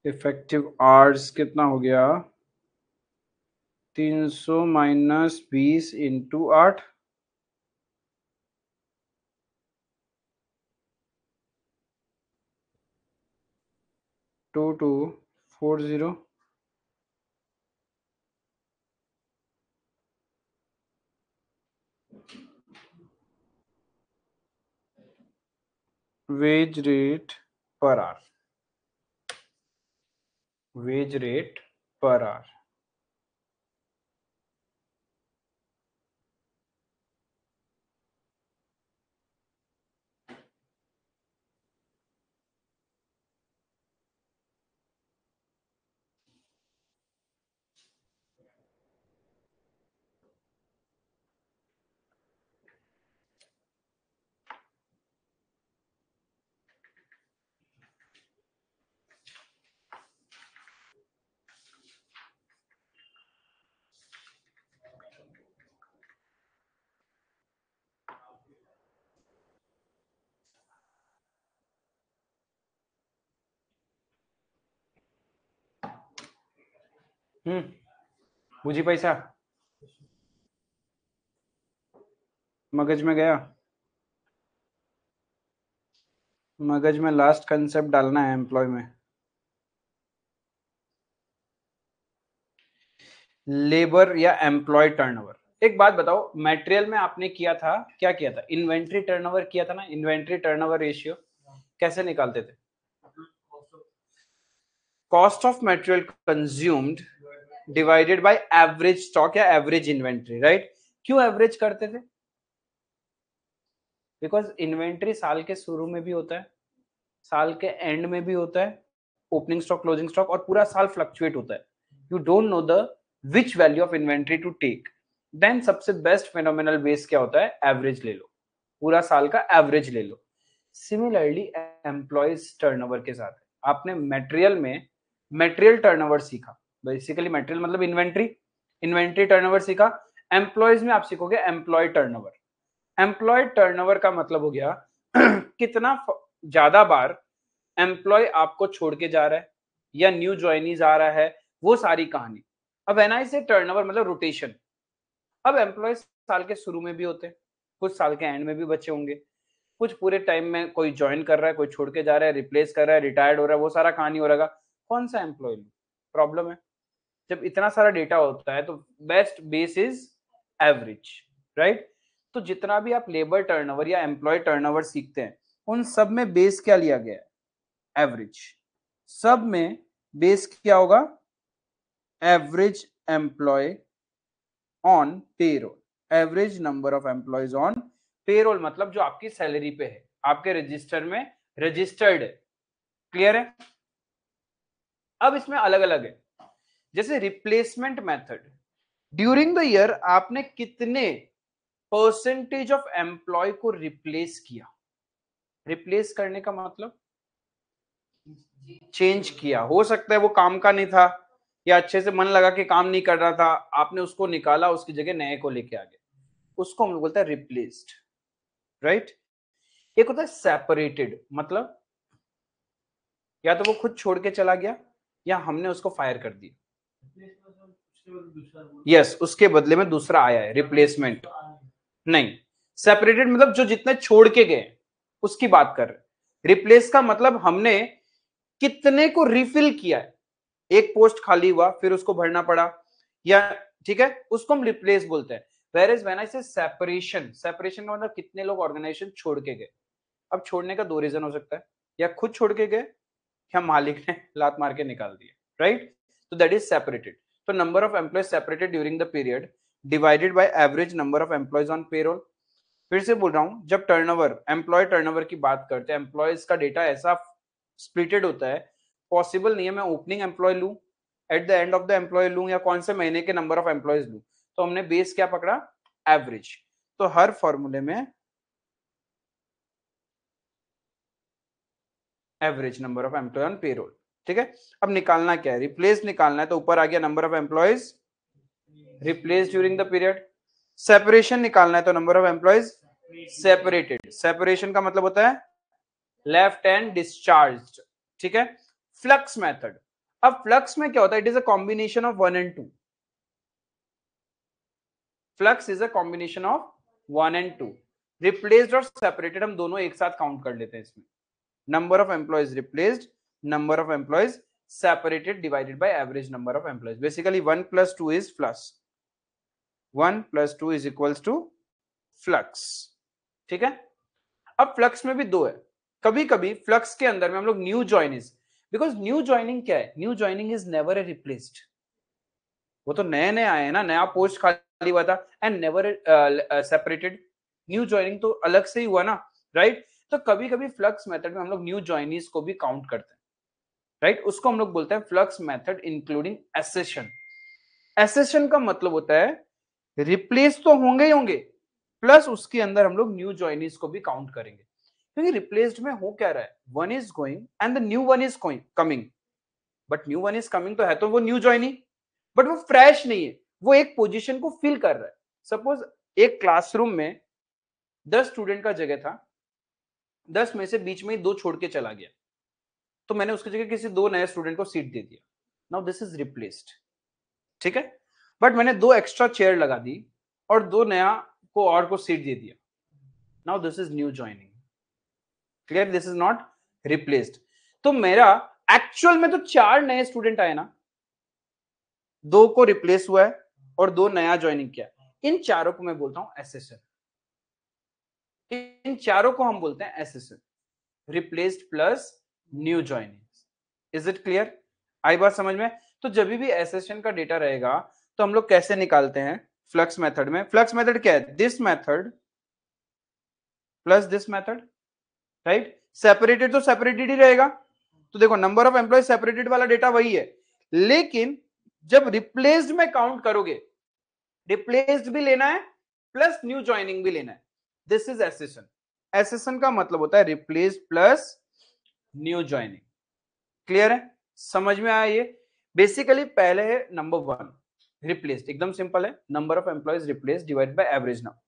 effective hours कितना हो गया? 300 minus 20 into 8 2240 wage rate per hour। wage rate per hour। बुझी पैसा मगज में गया? मगज में लास्ट कंसेप्ट डालना है एम्प्लॉय में। लेबर या एम्प्लॉय टर्नओवर। एक बात बताओ, मटेरियल में आपने किया था, क्या किया था? इन्वेंट्री टर्नओवर किया था ना। इन्वेंट्री टर्नओवर रेशियो कैसे निकालते थे? Cost of material consumed divided by average stock या एवरेज इन्वेंट्री, राइट? क्यों एवरेज करते थे? बिकॉज इन्वेंट्री साल के शुरू में भी होता है, साल के एंड में भी होता है, ओपनिंग स्टॉक, क्लोजिंग स्टॉक, और पूरा साल फ्लक्चुएट होता है। You don't know the which value of inventory to take, then सबसे बेस्ट फेनोमिनल बेस क्या होता है? एवरेज ले लो, पूरा साल का एवरेज ले लो। सिमिलरली एम्प्लॉयज टर्नओवर के साथ आपने मटेरियल में मटेरियल टर्नओवर सीखा, बेसिकली मटेरियल मतलब इन्वेंट्री, इन्वेंट्री टर्नओवर सीखा। एम्प्लॉयज में आप सीखोगे एम्प्लॉय टर्नओवर। एम्प्लॉय टर्नओवर का मतलब हो गया कितना ज्यादा बार एम्प्लॉय आपको छोड़ के जा रहा है या न्यू ज्वाइनीज आ रहा है, वो सारी कहानी। अब एनआई से टर्नओवर मतलब रोटेशन। अब एम्प्लॉय साल के शुरू में भी होते हैं, कुछ साल के एंड में भी बचे होंगे, कुछ पूरे टाइम में कोई ज्वाइन कर रहा है, कोई छोड़ के जा रहा है, रिप्लेस कर रहा है, रिटायर्ड हो रहा है, वो सारा कहानी हो रहेगा। कौन सा एम्प्लॉय? प्रॉब्लम है जब इतना सारा डेटा होता है तो best base is average, right? तो जितना भी आप लेबर टर्नओवर या एम्प्लॉय टर्नओवर सीखते हैं उन सब में बेस क्या लिया गया है? एवरेज। सब में बेस क्या होगा? Average employee on payroll, average number of employees on payroll, मतलब जो आपकी सैलरी पे है, आपके रजिस्टर में रजिस्टर्ड है। क्लियर है? अब इसमें अलग अलग है, जैसे replacement method. During the year आपने कितने परसेंटेज ऑफ एम्प्लॉय को रिप्लेस किया? रिप्लेस करने का मतलब चेंज किया। हो सकता है वो काम का नहीं था या अच्छे से मन लगा के काम नहीं कर रहा था, आपने उसको निकाला, उसकी जगह नए को लेके आ गए, उसको हम लोग बोलते हैं रिप्लेस्ड, राइट? एक होता है सेपरेटेड, मतलब या तो वो खुद छोड़ के चला गया या हमने उसको फायर कर दिया। यस, उसके बदले में दूसरा आया है, रिप्लेसमेंट नहीं। सेपरेटेड मतलब जो जितने छोड़ के गए उसकी बात कर रहे। रिप्लेस का मतलब हमने कितने को रिफिल किया है, एक पोस्ट खाली हुआ फिर उसको भरना पड़ा, या ठीक है, उसको हम रिप्लेस बोलते हैं। वेयर व्हेन आई से सेपरेशन, सेपरेशन का मतलब कितने लोग ऑर्गेनाइजेशन छोड़ के गए। अब छोड़ने का दो रीजन हो सकता है, या खुद छोड़ के गए या मालिक ने लात मार के निकाल दिया, राइट? तो दैट इज सेपरेटेड। तो number of employees separated during the period divided by average number of employees on payroll. फिर से बोल रहा हूं, जब टर्नओवर, एम्प्लॉय टर्नओवर की बात करते हैं, एम्प्लॉयज का डेटा ऐसा स्प्लिटेड होता है, पॉसिबल नहीं है मैं ओपनिंग एम्प्लॉय लूं, at the end of the employee लूं, या कौन से महीने के नंबर ऑफ एम्प्लॉयज लूं। तो हमने बेस क्या पकड़ा? एवरेज। तो हर फॉर्मूले में average number of employee on payroll. ठीक है, अब निकालना क्या है? रिप्लेस निकालना है। तो ऊपर आ गया number of employees replace during the period. Separation निकालना है, तो number of employees separated. Separation का मतलब होता है लेफ्ट एंड डिस्चार्ज। ठीक है, फ्लक्स मेथड। अब फ्लक्स में क्या होता है? It is a combination of 1 and 2। Flux is a combination of 1 and 2। Replaced और सेपरेटेड हम दोनों एक साथ काउंट कर लेते हैं इसमें। Number of employees replaced, number of employees separated divided by average number of employees. Basically 1 + 2 is flux, 1 + 2 is equals to flux. ठीक है, अब फ्लक्स में भी दो है। कभी कभी फ्लक्स के अंदर में हम लोग new joining, because new joining क्या है? New joining is never a replaced. वो तो नए नए आए हैं ना, नया पोस्ट खाली हुआ था, and never separated. New joining तो अलग से ही हुआ ना, राइट? तो कभी कभी फ्लक्स मेथड में हम लोग न्यू ज्वाइनीज को भी काउंट करते हैं, राइट? उसको हम लोग बोलते हैं flux method including accession. Accession का मतलब होता है रिप्लेस तो होंगे ही होंगे, प्लस उसके अंदर हम लोग न्यू ज्वाइनीज को भी काउंट करेंगे। क्योंकि रिप्लेस्ड में हो क्या रहा है? One is going and the new one is coming, but new one is coming तो है तो वो न्यू ज्वाइनिंग, बट वो फ्रेश नहीं है, वो एक पोजीशन को फिल कर रहा है। सपोज एक क्लासरूम में 10 स्टूडेंट का जगह था, 10 में से बीच में ही 2 छोड़ के चला गया, तो मैंने उसकी जगह किसी 2 नए स्टूडेंट को सीट दे दिया। Now this is replaced. ठीक है, बट मैंने 2 एक्स्ट्रा चेयर लगा दी और 2 नया को और को सीट दे दिया। Now this is new joining. Clear? This is not replaced. तो मेरा एक्चुअल में तो 4 नए स्टूडेंट आए ना, 2 को रिप्लेस हुआ है और 2 नया ज्वाइनिंग किया। इन चारों को मैं बोलता हूं एसेशन। इन चारों को हम बोलते हैं accession, replaced plus new joining. Is it clear? आई बात समझ में? तो जब भी एसेशन का डेटा रहेगा तो हम लोग कैसे निकालते हैं फ्लक्स मेथड में? फ्लक्स मेथड क्या है? This method plus this method, right? Separated तो सेपरेटेड ही रहेगा। तो देखो नंबर ऑफ एम्प्लॉय सेपरेटेड वाला डेटा वही है, लेकिन जब रिप्लेस्ड में काउंट करोगे, रिप्लेस्ड भी लेना है प्लस न्यू ज्वाइनिंग भी लेना है। This is assertion. एसेशन का मतलब होता है replaced plus new joining. Clear है? समझ में आया ये? बेसिकली पहले है नंबर 1 रिप्लेस्ड, एकदम सिंपल है, number of employees replaced divided by average number.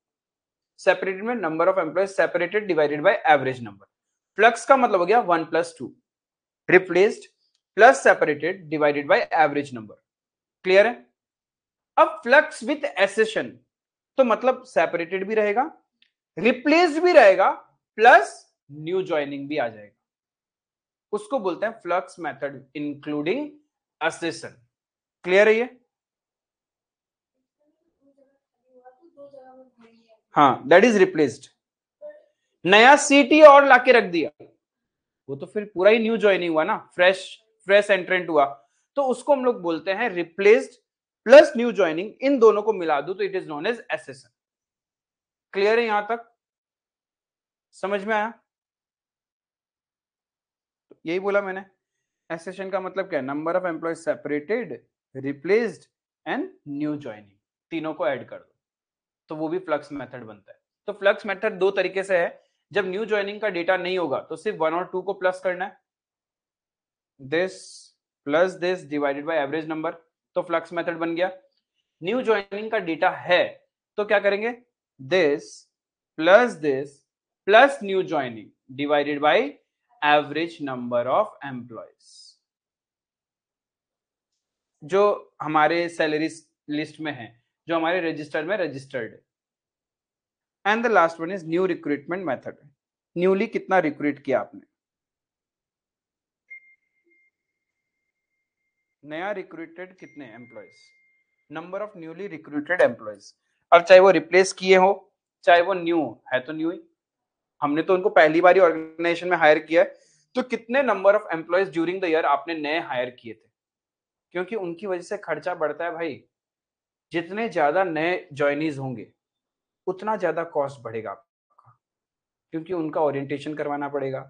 Separated में number of employees separated divided by average number. Flux का मतलब हो गया 1 + 2, replaced plus separated divided by average number. Clear है? अब फ्लक्स विथ एसेशन तो मतलब सेपरेटेड भी रहेगा, रिप्लेस्ड भी रहेगा, प्लस न्यू ज्वाइनिंग भी आ जाएगा। उसको बोलते हैं flux method including accession. Clear है ये? हाँ, दैट इज रिप्लेस्ड। नया सीटी और लाके रख दिया, वो तो फिर पूरा ही न्यू ज्वाइनिंग हुआ ना, फ्रेश एंट्रेंट हुआ। तो उसको हम लोग बोलते हैं रिप्लेस्ड प्लस न्यू ज्वाइनिंग। इन दोनों को मिला दो तो it is known as accession. Clear है? यहां तक समझ में आया? तो यही बोला मैंने, एसेशन का मतलब क्या है? Number of employees separated, replaced and new joining, तीनों को ऐड कर दो तो वो भी फ्लक्स मेथड बनता है। तो फ्लक्स मेथड 2 तरीके से है। जब न्यू ज्वाइनिंग का डेटा नहीं होगा तो सिर्फ 1 और 2 को प्लस करना है, this plus this divided by average number, तो फ्लक्स मेथड बन गया। न्यू ज्वाइनिंग का डेटा है तो क्या करेंगे? This plus new joining divided by average number of employees, जो हमारे सैलरी लिस्ट में है, जो हमारे रजिस्टर में रजिस्टर्ड है। And the last one is new recruitment method. Newly कितना रिक्रूट किया आपने? नया रिक्रूटेड कितने employees? Number of newly recruited employees. और चाहे वो रिप्लेस किए हो चाहे वो न्यू है, तो न्यू ही, हमने तो उनको पहली बार ऑर्गेनाइजेशन में हायर किया है। तो कितने number of employees during the year आपने नए हायर किए थे? क्योंकि उनकी वजह से खर्चा बढ़ता है भाई। जितने ज्यादा नए ज्वाइनीज होंगे उतना ज्यादा कॉस्ट बढ़ेगा आपका, क्योंकि उनका ओरिएंटेशन करवाना पड़ेगा,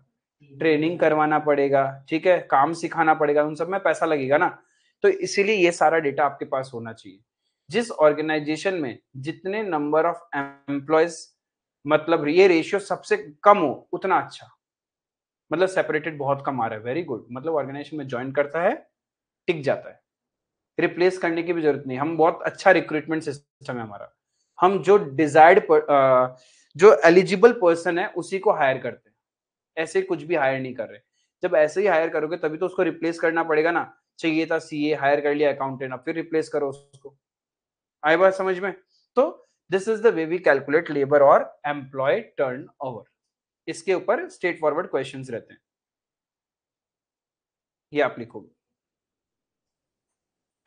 ट्रेनिंग करवाना पड़ेगा, ठीक है, काम सिखाना पड़ेगा, उन सब में पैसा लगेगा ना। तो इसीलिए ये सारा डेटा आपके पास होना चाहिए। जिस ऑर्गेनाइजेशन में जितने नंबर ऑफ एम्प्लॉयज, मतलब ये रेशियो सबसे कम हो उतना अच्छा। मतलब सेपरेटेड बहुत कम आ रहा है, वेरी गुड, मतलब ऑर्गेनाइजेशन में ज्वाइन करता है, टिक जाता है, रिप्लेस करने की भी जरूरत नहीं। हम बहुत अच्छा रिक्रूटमेंट सिस्टम है हमारा। हम जो डिजायर्ड जो एलिजिबल पर्सन है उसी को हायर करते हैं, ऐसे कुछ भी हायर नहीं कर रहे। जब ऐसे ही हायर करोगे तभी तो उसको रिप्लेस करना पड़ेगा ना। चाहिए था सीए, हायर कर लिया अकाउंटेंट, अब फिर रिप्लेस करो उसको। आई बात समझ में? तो this is the way we calculate labour और एम्प्लॉय टर्न ओवर। इसके ऊपर स्ट्रेट फॉरवर्ड क्वेश्चंस रहते हैं, ये आप लिखोगे।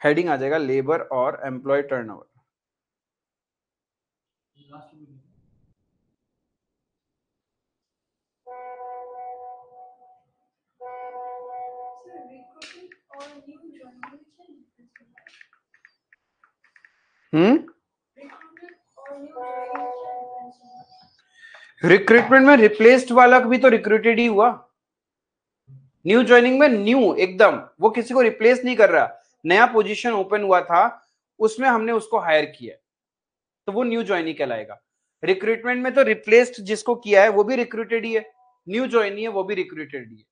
हेडिंग आ जाएगा लेबर और एम्प्लॉय टर्नओवर। लास्ट में Sir, recruiting or new joiners can difference. Recruited or new joiners can difference. Recruitment में रिप्लेस्ड वाला भी तो रिक्रूटेड ही हुआ। न्यू ज्वाइनिंग में न्यू एकदम, वो किसी को रिप्लेस नहीं कर रहा, नया पोजीशन ओपन हुआ था उसमें हमने उसको हायर किया, तो वो न्यू ज्वाइनिंग कहलाएगा। रिक्रूटमेंट में तो रिप्लेस्ड जिसको किया है वो भी रिक्रूटेड ही है, न्यू ज्वाइनिंग है वो भी रिक्रूटेड ही है।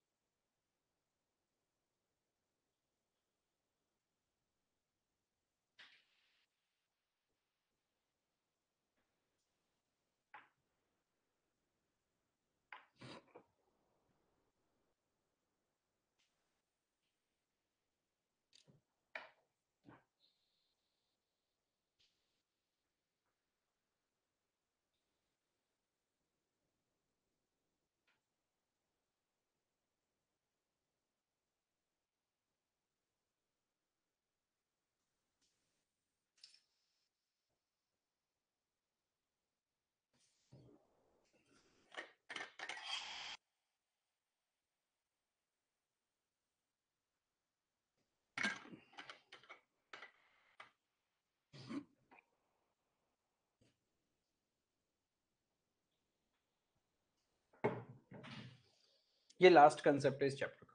ये लास्ट कंसेप्ट है इस चैप्टर का।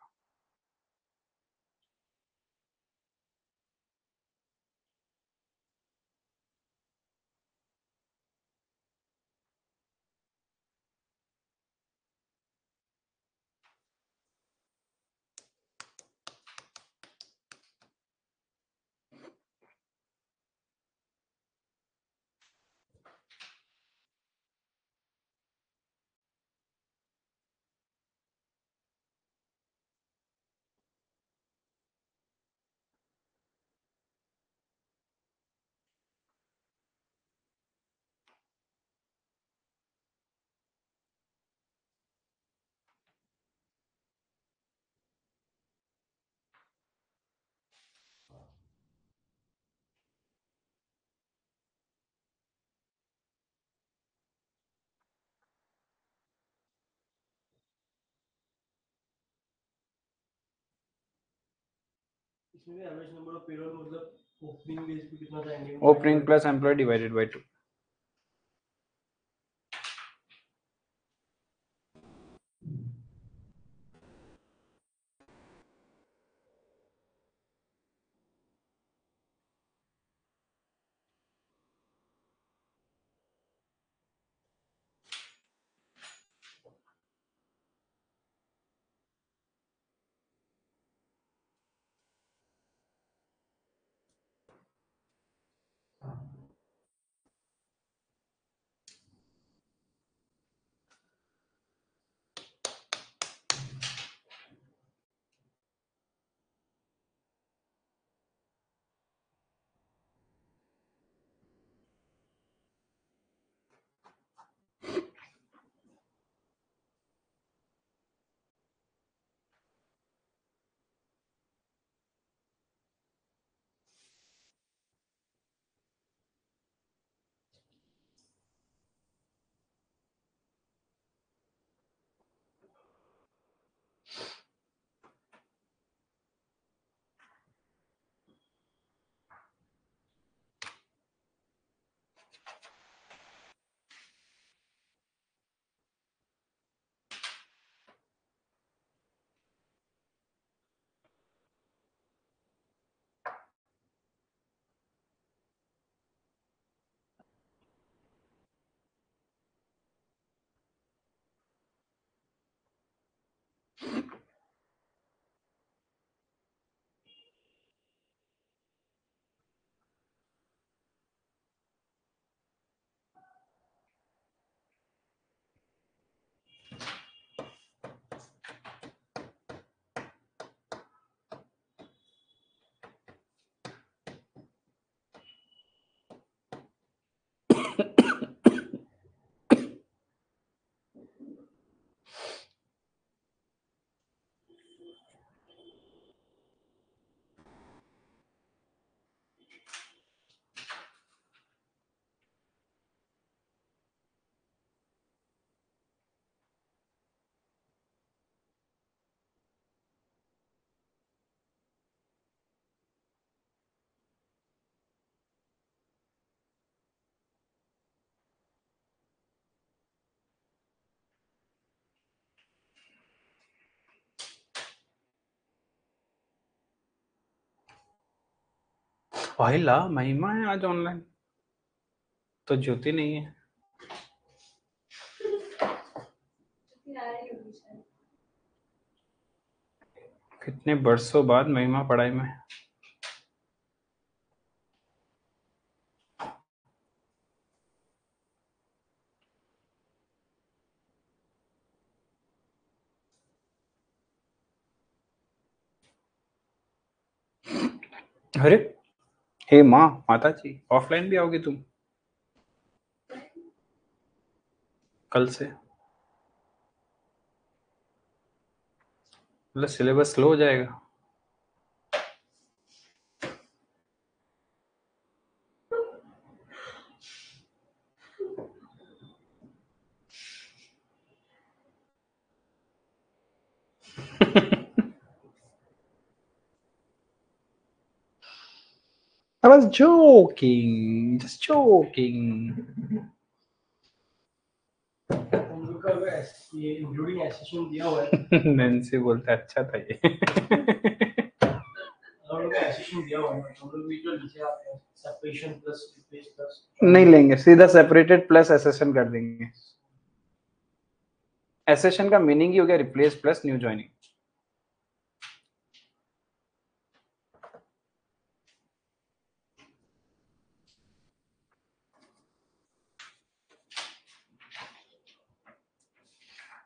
इसमें भी एवरेज नंबर ऑफ पेरोल मतलब ओपनिंग बेस पे कितना था, ending opening plus employee divided by 2। भाई ला महिमा है आज ऑनलाइन, तो ज्योति नहीं है। आ रही होगी शायद। कितने बरसों बाद महिमा पढ़ाई में। अरे हे माँ, माता जी, ऑफलाइन भी आओगी तुम कल से? मतलब सिलेबस स्लो हो जाएगा। I was joking, just joking. हम लोग का अगर ये इंक्लूडिंग एसेशन दिया हुआ है, नैन्सी बोलता अच्छा था ये। हम लोग का एसेशन दिया हुआ है, हम लोग भी जो नीचे आते हैं सेपरेशन प्लस रिप्लेस प्लस नहीं लेंगे, सीधा सेपरेटेड प्लस एसेशन कर देंगे। एसेशन का मीनिंग ही हो गया रिप्लेस प्लस न्यू ज्वाइनिंग।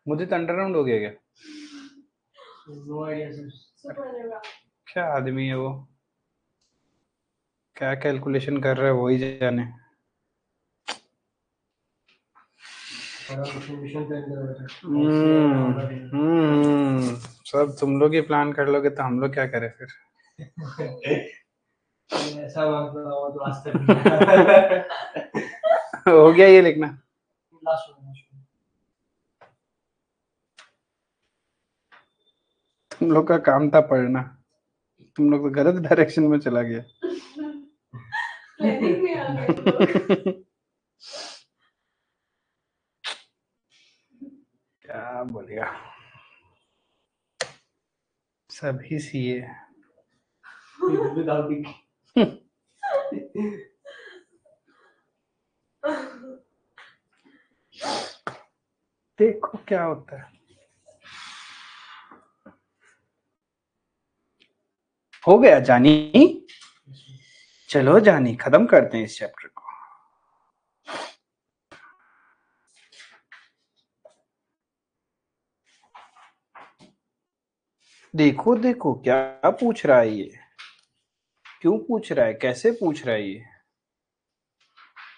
मुझे तो अंडरग्राउंड हो गया क्या? No idea sir. सुपर लगा। क्या आदमी है वो, क्या कैलकुलेशन कर रहा है वही जाने। बड़ा मिशन प्लान कर रहा सब तुम लोग ही प्लान कर लोगे तो हम लोग क्या करें फिर? है। ऐसा मांगता हुआ तो आज तक नहीं। हो गया ये लिखना। Last one. तुम लोग का काम था पढ़ना, तुम लोग तो गलत डायरेक्शन में चला गया। प्लानिंग में आ गए लोग। क्या बोलेगा, सभी सीए। Without it. देखो क्या होता है। हो गया जानी, चलो जानी खत्म करते हैं इस चैप्टर को। देखो देखो क्या पूछ रहा है ये, क्यों पूछ रहा है, कैसे पूछ रहा है ये।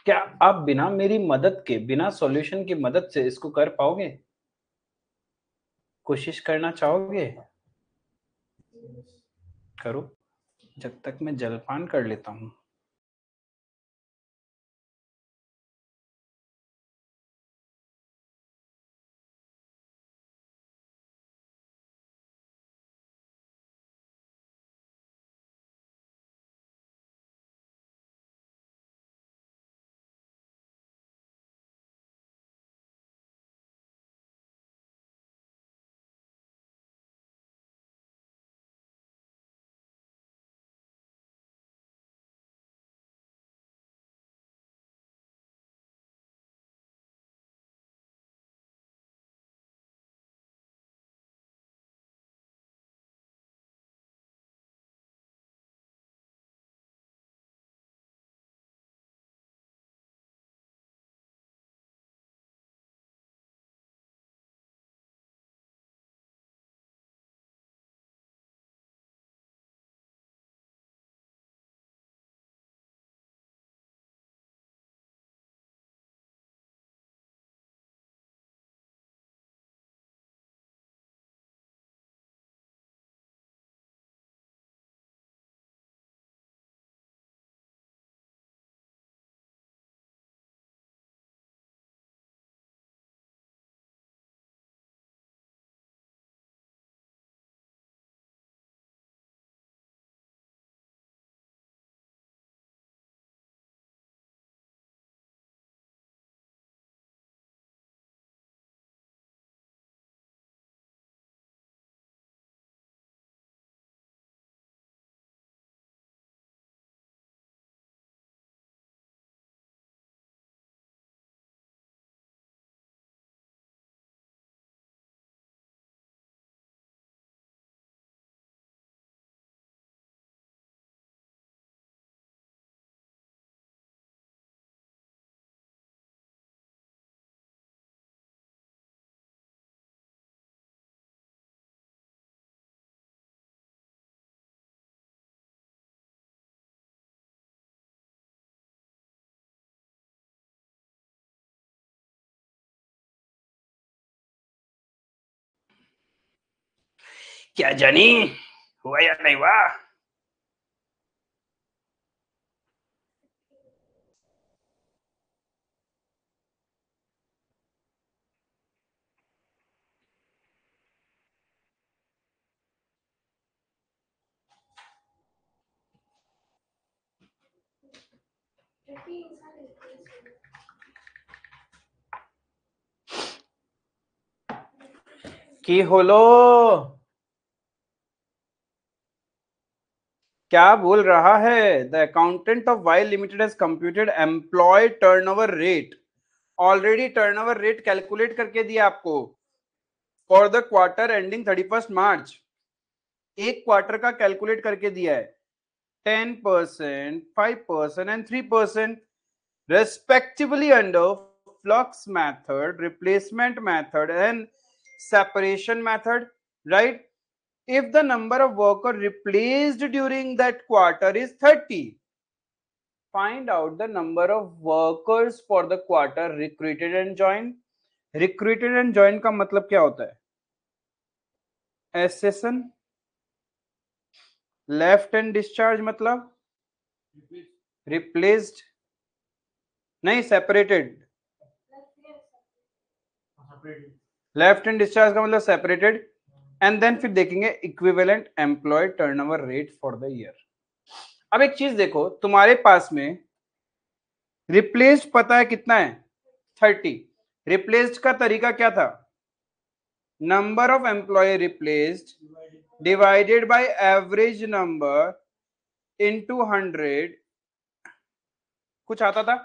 क्या आप बिना मेरी मदद के, बिना सॉल्यूशन की मदद से इसको कर पाओगे? कोशिश करना चाहोगे? करो, जब तक मैं जलपान कर लेता हूँ। क्या जानी हुआ या नहीं हुआ। Tricky इंसान replace हो गया। की होलो क्या बोल रहा है। The accountant of Y limited has computed employ turnover rate. Already turnover rate calculate करके दिया आपको for the quarter ending 31 March. एक क्वार्टर का कैलकुलेट करके दिया है 10%, 5% and 3% respectively under flux method, replacement method and separation method, right? If the number of workers replaced during that quarter is 30, find out the number of workers for the quarter recruited and joined. Recruited and joined का मतलब क्या होता है? Accession, left and discharge मतलब replaced नहीं, separated. Left and discharge का मतलब separated. And then फिर देखेंगे equivalent employ turnover rate for the year. अब एक चीज देखो, तुम्हारे पास में रिप्लेस्ड पता है कितना है 30। रिप्लेस्ड का तरीका क्या था? Number of employ replaced divided by average number into 100 कुछ आता था।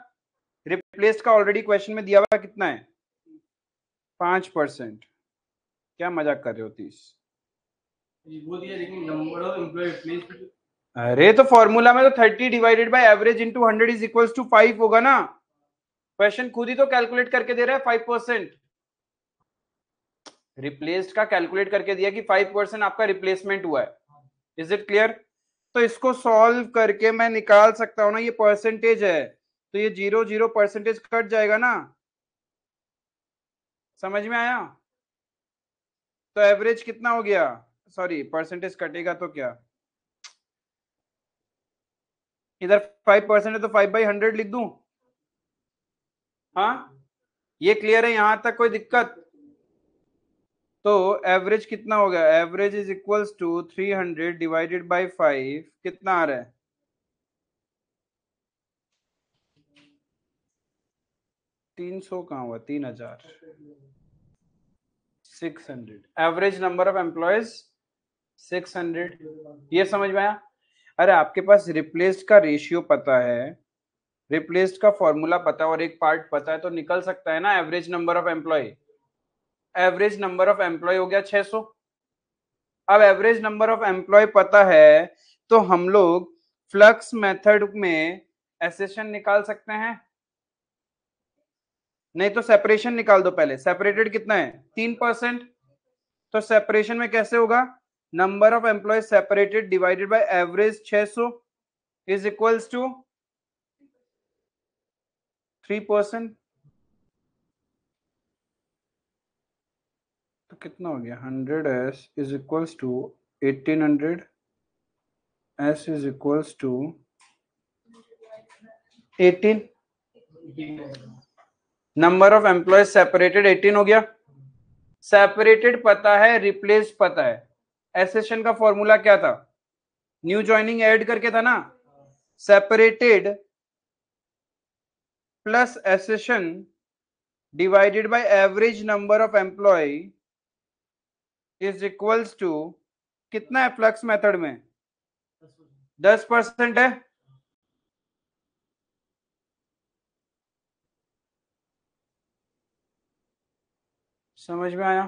रिप्लेस्ड का ऑलरेडी क्वेश्चन में दिया हुआ कितना है 5%। क्या मजाक कर रहे हो 30? वो दिया लेकिन नंबर ऑफ एम्प्लॉय रिप्लेस्ड। अरे तो फॉर्मूला में तो 30 divided by average into 100 is equals to 5 होगा ना। क्वेश्चन खुद ही तो कैलकुलेट करके दे रहा है 5%। रिप्लेस्ड का कैलकुलेट करके दिया कि 5% आपका रिप्लेसमेंट हुआ है। Is it clear? तो इसको सॉल्व करके मैं निकाल सकता हूं ना, ये परसेंटेज है तो ये 0 परसेंटेज कट जाएगा ना। समझ में आया? तो एवरेज कितना हो गया, सॉरी परसेंटेज कटेगा तो क्या, इधर 5% है तो 5/100 लिख दूं। हाँ ये क्लियर है यहां तक, कोई दिक्कत? तो एवरेज कितना हो गया? Average is equals to 300 divided by 5 कितना आ रहा है 300 कहां हुआ 3000 600। Average number of employees 600। ये समझ में आया? अरे आपके पास रिप्लेस्ड का रेशियो पता है, रिप्लेस्ड का फॉर्मूला पता है और एक पार्ट पता है तो निकल सकता है ना average number of employ. Average number of employ हो गया 600। अब एवरेज नंबर ऑफ एम्प्लॉय पता है तो हम लोग फ्लक्स मेथड में एसेशन निकाल सकते हैं। नहीं तो सेपरेशन निकाल दो पहले। सेपरेटेड कितना है 3%। तो सेपरेशन में कैसे होगा? Number of employ separated divided by average 600 is equals to 3%। तो कितना हो गया 100s is equals to 1800 s is equals to 18। Number of employ separated 18 हो गया। सेपरेटेड पता है, रिप्लेस पता है। एसेशन का फॉर्मूला क्या था? न्यू ज्वाइनिंग ऐड करके था ना। Separated plus accession divided by average number of employ is equals to कितना है फ्लक्स मेथड में 10% है। समझ में आया?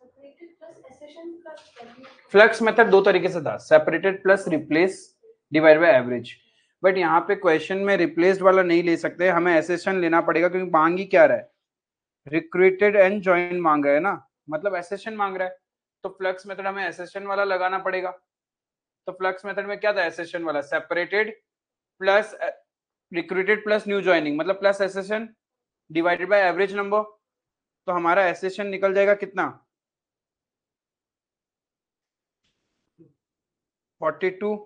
Separated plus accession plus value. Flux method दो तरीके से था, separated plus replace divide by average. But यहाँ पे क्वेश्चन में रिप्लेस्ड वाला नहीं ले सकते, हमें एसेशन लेना पड़ेगा क्योंकि मांग ही क्या रहा है, रिक्रूटेड एंड ज्वाइन मांग रहा है ना, मतलब एसेशन मांग रहा है। तो फ्लक्स मेथड हमें एसेशन वाला लगाना पड़ेगा। तो फ्लक्स मेथड में क्या था एसेशन वाला, separated plus recruited plus new joining मतलब plus accession divided by average number. तो हमारा एसेशन निकल जाएगा कितना 42।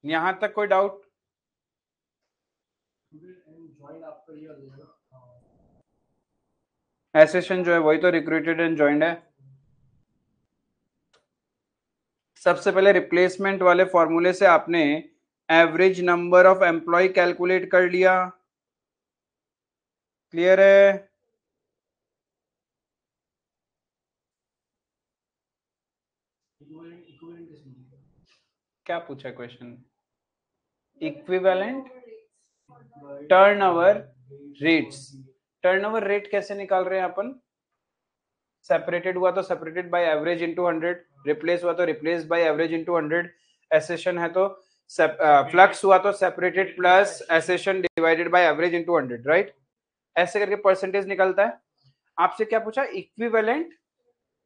यहां तक कोई डाउट? ज्वाइन आपका ये आ जाएगा एसेशन जो है वही तो रिक्रूटेड एंड ज्वाइंट है। सबसे पहले रिप्लेसमेंट वाले फॉर्मूले से आपने average number of employ calculate कर लिया। क्लियर है? क्या पूछा question? Equivalent turnover rates. Turnover rate कैसे निकाल रहे हैं अपन? सेपरेटेड हुआ तो separated by average into 100, replace हुआ तो replace by average into 100, accession है तो फ्लक्स हुआ तो separated plus accession divided by average into 100, right? ऐसे करके परसेंटेज निकलता है। आपसे क्या पूछा? Equivalent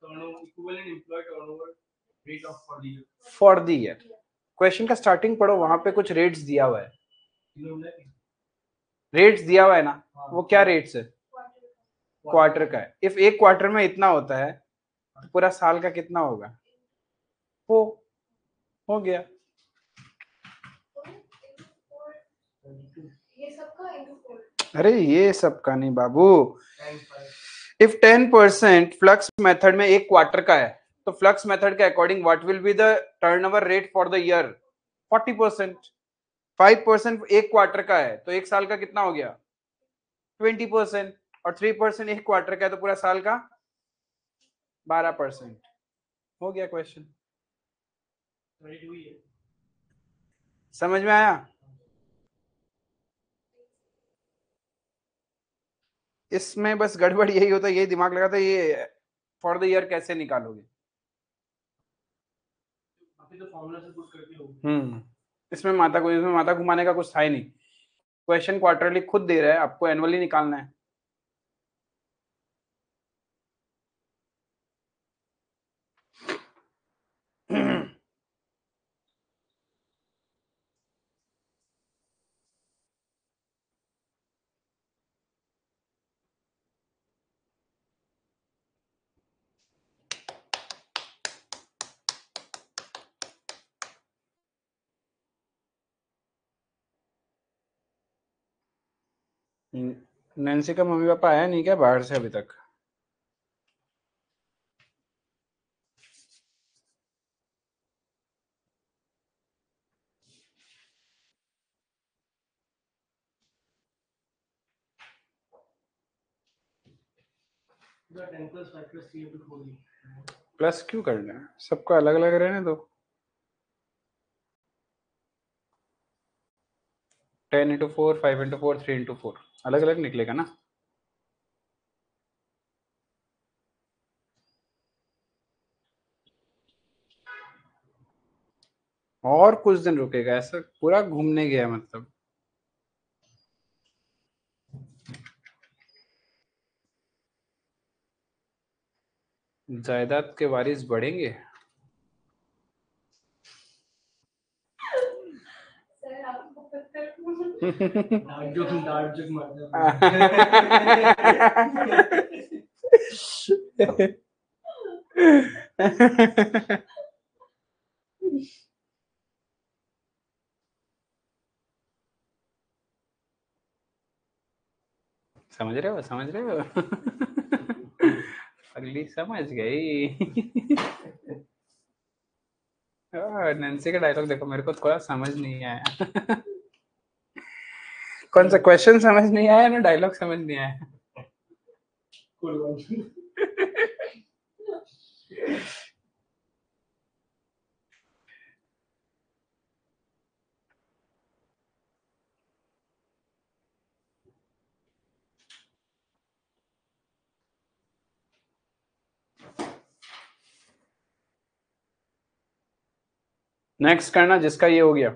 employ turnover rate of for the year. Question का स्टार्टिंग पढ़ो, वहां पे कुछ रेट्स दिया हुआ है। रेट्स दिया हुआ है ना, वो क्या रेट्स है? क्वार्टर का है। इफ एक क्वार्टर में इतना होता है तो पूरा साल का कितना होगा? हो गया। ये सबका into 4. अरे ये सब का नहीं बाबू। इफ 10% फ्लक्स मेथड में एक क्वार्टर का है तो फ्लक्स मेथड के according what will be the turnover rate for the year? 40%। 5% एक क्वार्टर का है तो एक साल का कितना हो गया? 20%। और 3% एक क्वार्टर का है तो पूरा साल का 12%। हो गया क्वेश्चन। समझ में आया? इसमें बस गड़बड़ यही होता है, यही दिमाग लगाता है, ये फॉर द ईयर कैसे निकालोगे। इसमें माथा घुमाने का कुछ था ही नहीं। क्वेश्चन क्वार्टरली खुद दे रहा है, आपको एनुअली निकालना है। नैन्सी का मम्मी पापा आया नहीं क्या बाहर से अभी तक? प्लस क्यों करना है? सबको अलग अलग रहने दो। 10 into 4, 5 into 4, 3 into 4 अलग अलग निकलेगा ना। और कुछ दिन रुकेगा, ऐसा पूरा घूमने गया मतलब। जायदाद के वारिस बढ़ेंगे। सर आपको पत्थर डार्क जोक मारता समझ रहे हो? समझ रहे हो? अगली समझ गई। नैन्सी का डायलॉग देखो, मेरे को थोड़ा समझ नहीं आया। कौन सा क्वेश्चन समझ नहीं आया ना, डायलॉग समझ नहीं आया। नेक्स्ट करना जिसका ये हो गया।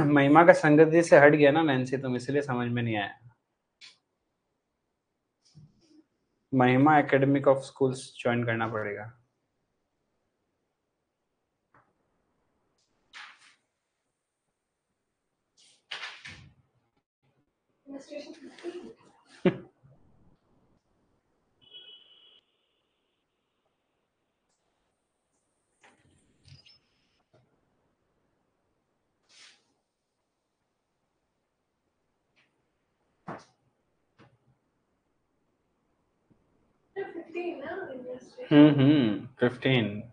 महिमा का संगति से हट गया ना नैन्सी, तुम इसलिए समझ में नहीं आया। महिमा एकेडमिक ऑफ स्कूल्स ज्वाइन करना पड़ेगा। Illustration 15. Yeah, 15 now illustration. 15।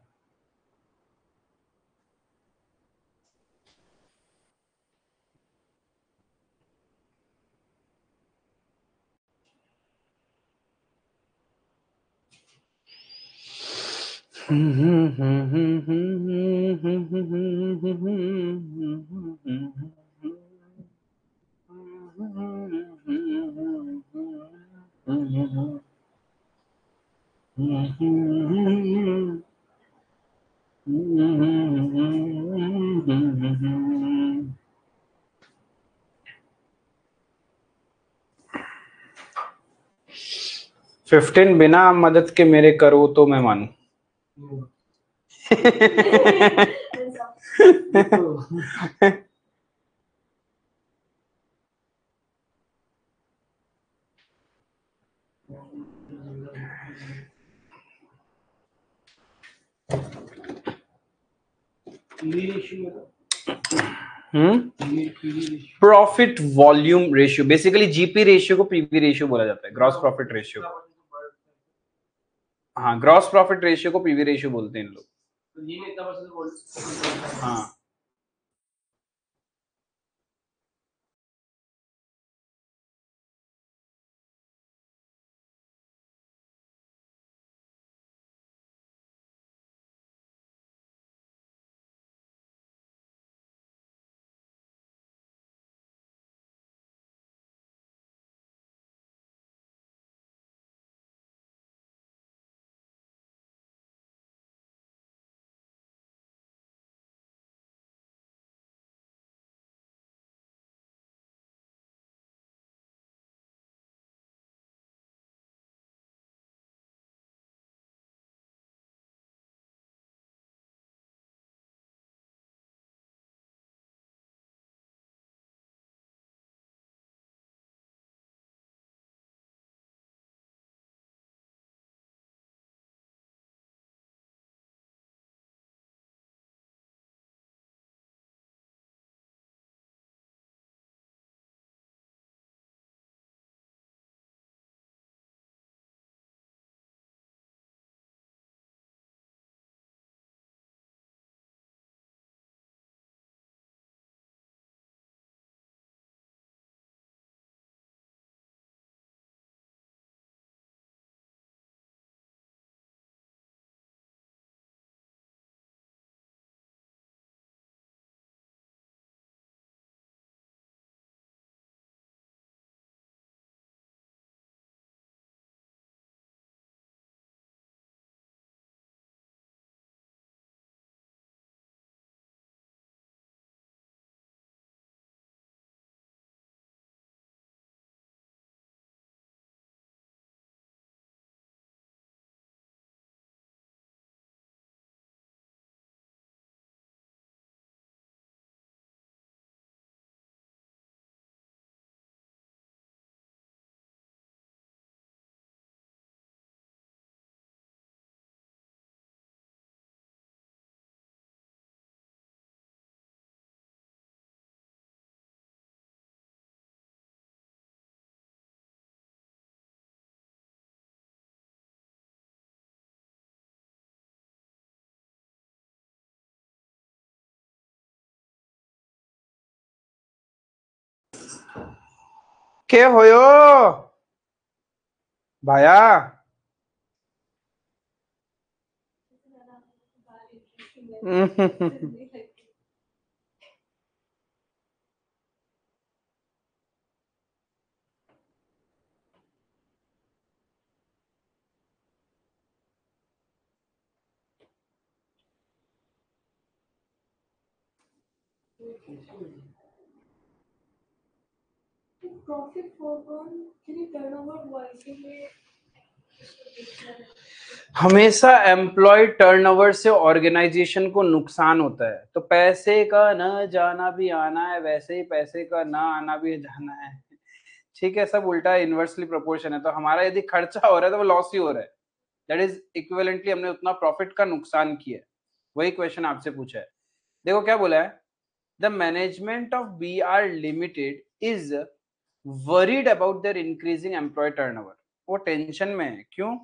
Fifteen बिना मदद के मेरे करो तो मैं मानू। That's all. Profit volume ratio, basically GP ratio को पीवी रेशियो बोला जाता है, ग्रॉस प्रॉफिट रेशियो। हाँ, ग्रॉस प्रॉफिट रेशियो को पीवी रेशियो बोलते हैं इन लोग। हाँ, क्या होयो भाया? Profit foregone, can you turn over wisely में इसको देखना है? हमेशा एम्प्लॉय टर्नओवर से ऑर्गेनाइजेशन को नुकसान होता है, तो पैसे का न जाना भी आना है, वैसे ही पैसे का न आना भी जाना है। ठीक है, सब उल्टा इनवर्सली प्रोपोर्शन है। तो हमारा यदि खर्चा हो रहा है तो वो लॉस ही हो रहा है, दैट इज इक्विवेलेंटली हमने उतना प्रॉफिट का नुकसान किया है। वही क्वेश्चन आपसे पूछा है। देखो क्या बोला है, the management of BR limited is worried about their increasing employ turnover. वो टेंशन में है, क्यों?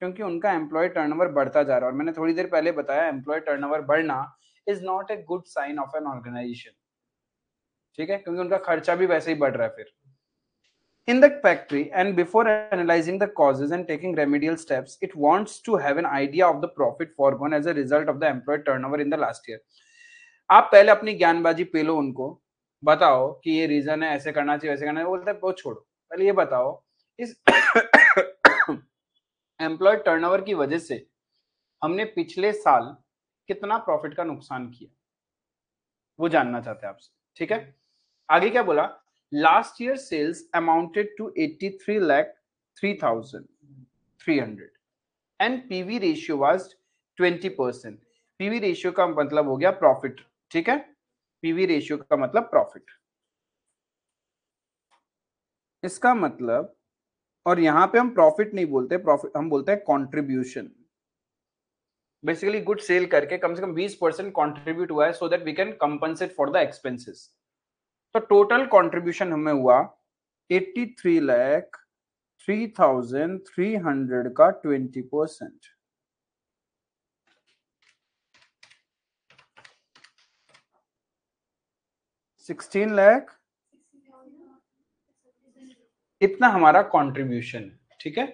क्योंकि उनका एम्प्लॉय टर्नओवर बढ़ता जा रहा है। और मैंने थोड़ी देर पहले बताया, एम्प्लॉय टर्नओवर बढ़ना is not a good sign of an organization. ठीक है, क्योंकि उनका खर्चा भी वैसे ही बढ़ रहा है। फिर in the factory, and before analyzing the causes and taking remedial steps, it wants to have an idea of the profit foregone as a result of the employee turnover in the last year. आप पहले अपनी ज्ञानबाजी पे लो, उनको बताओ कि ये reason है, ऐसे करना चाहिए, वैसे करना चाहिए। बोलते हैं वो छोड़ो, पहले ये बताओ इस एम्प्लॉय टर्नओवर की वजह से हमने पिछले साल कितना प्रॉफिट का नुकसान किया, वो जानना चाहते हैं आपसे। ठीक है, आगे क्या बोला, last year sales amounted to 83,03,300 and PV ratio was 20%। PV ratio का मतलब हो गया प्रॉफिट। ठीक है, पीवी रेशियो का मतलब प्रॉफिट, इसका मतलब, और यहां पे हम प्रॉफिट नहीं बोलते, प्रॉफिट हम बोलते हैं कंट्रीब्यूशन। बेसिकली गुड सेल करके कम से कम 20% कंट्रीब्यूट हुआ है, so that we can compensate for the expenses. तो टोटल कंट्रीब्यूशन हमें हुआ 83,03,300 का 20%। 16 लाख इतना हमारा कंट्रीब्यूशन है। ठीक है,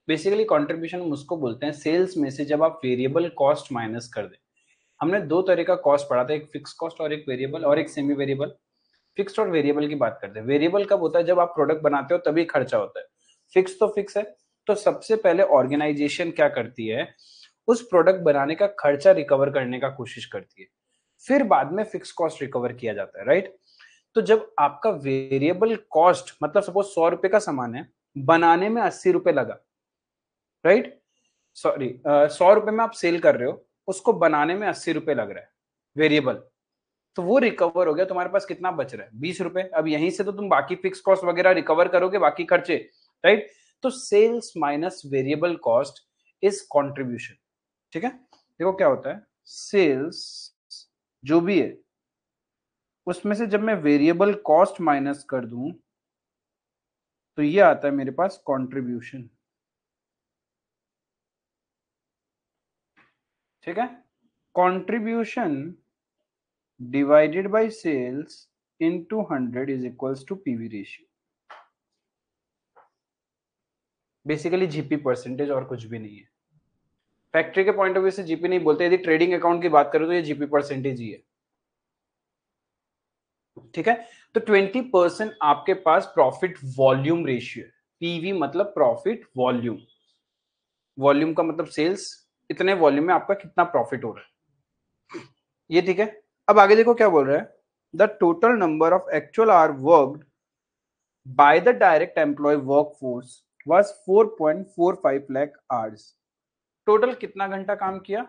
बेसिकली कंट्रीब्यूशन हम उसको बोलते हैं सेल्स में से जब आप वेरिएबल कॉस्ट माइनस कर दें। हमने दो तरह का कॉस्ट पढ़ा था, एक फिक्स कॉस्ट और एक वेरिएबल और एक सेमी वेरिएबल। फिक्स्ड और वेरिएबल की बात करते हैं। वेरिएबल कब होता है, जब आप प्रोडक्ट बनाते हो तभी खर्चा होता है। फिक्स तो फिक्स है। तो सबसे पहले ऑर्गेनाइजेशन क्या करती है, उस प्रोडक्ट बनाने का खर्चा रिकवर करने का कोशिश करती है, फिर बाद में फिक्स कॉस्ट रिकवर किया जाता है, राइट। तो जब आपका वेरिएबल कॉस्ट, मतलब सपोज 100 रुपए का सामान है, बनाने में 80 रुपए लगा, राइट, सॉरी 100 रुपए में आप सेल कर रहे हो, उसको बनाने में 80 रुपए लग रहा है वेरिएबल, तो वो रिकवर हो गया। तुम्हारे पास कितना बच रहा है, 20 रुपए। अब यहीं से तो तुम बाकी फिक्स कॉस्ट वगैरह रिकवर करोगे, बाकी खर्चे, राइट। तो sales minus variable cost is contribution. ठीक है, देखो क्या होता है, सेल्स जो भी है उसमें से जब मैं वेरिएबल कॉस्ट माइनस कर दूं तो ये आता है मेरे पास कंट्रीब्यूशन। ठीक है, contribution divided by sales into 100 is equals to PV ratio. Basically GP percentage और कुछ भी नहीं है। फैक्ट्री के पॉइंट ऑफ व्यू से जीपी नहीं बोलते, यदि ट्रेडिंग अकाउंट की बात करें तो ये जीपी परसेंटेज ही है। ठीक है, तो 20% आपके पास प्रॉफिट वॉल्यूम रेशियो है। पीवी मतलब प्रॉफिट वॉल्यूम, वॉल्यूम का मतलब सेल्स, इतने वॉल्यूम में आपका कितना प्रॉफिट हो रहा है, ये। ठीक है, अब आगे देखो क्या बोल रहा है, the total number of actual hour worked by the direct employ workforce was 4.45 lakh hours. Total कितना घंटा काम किया,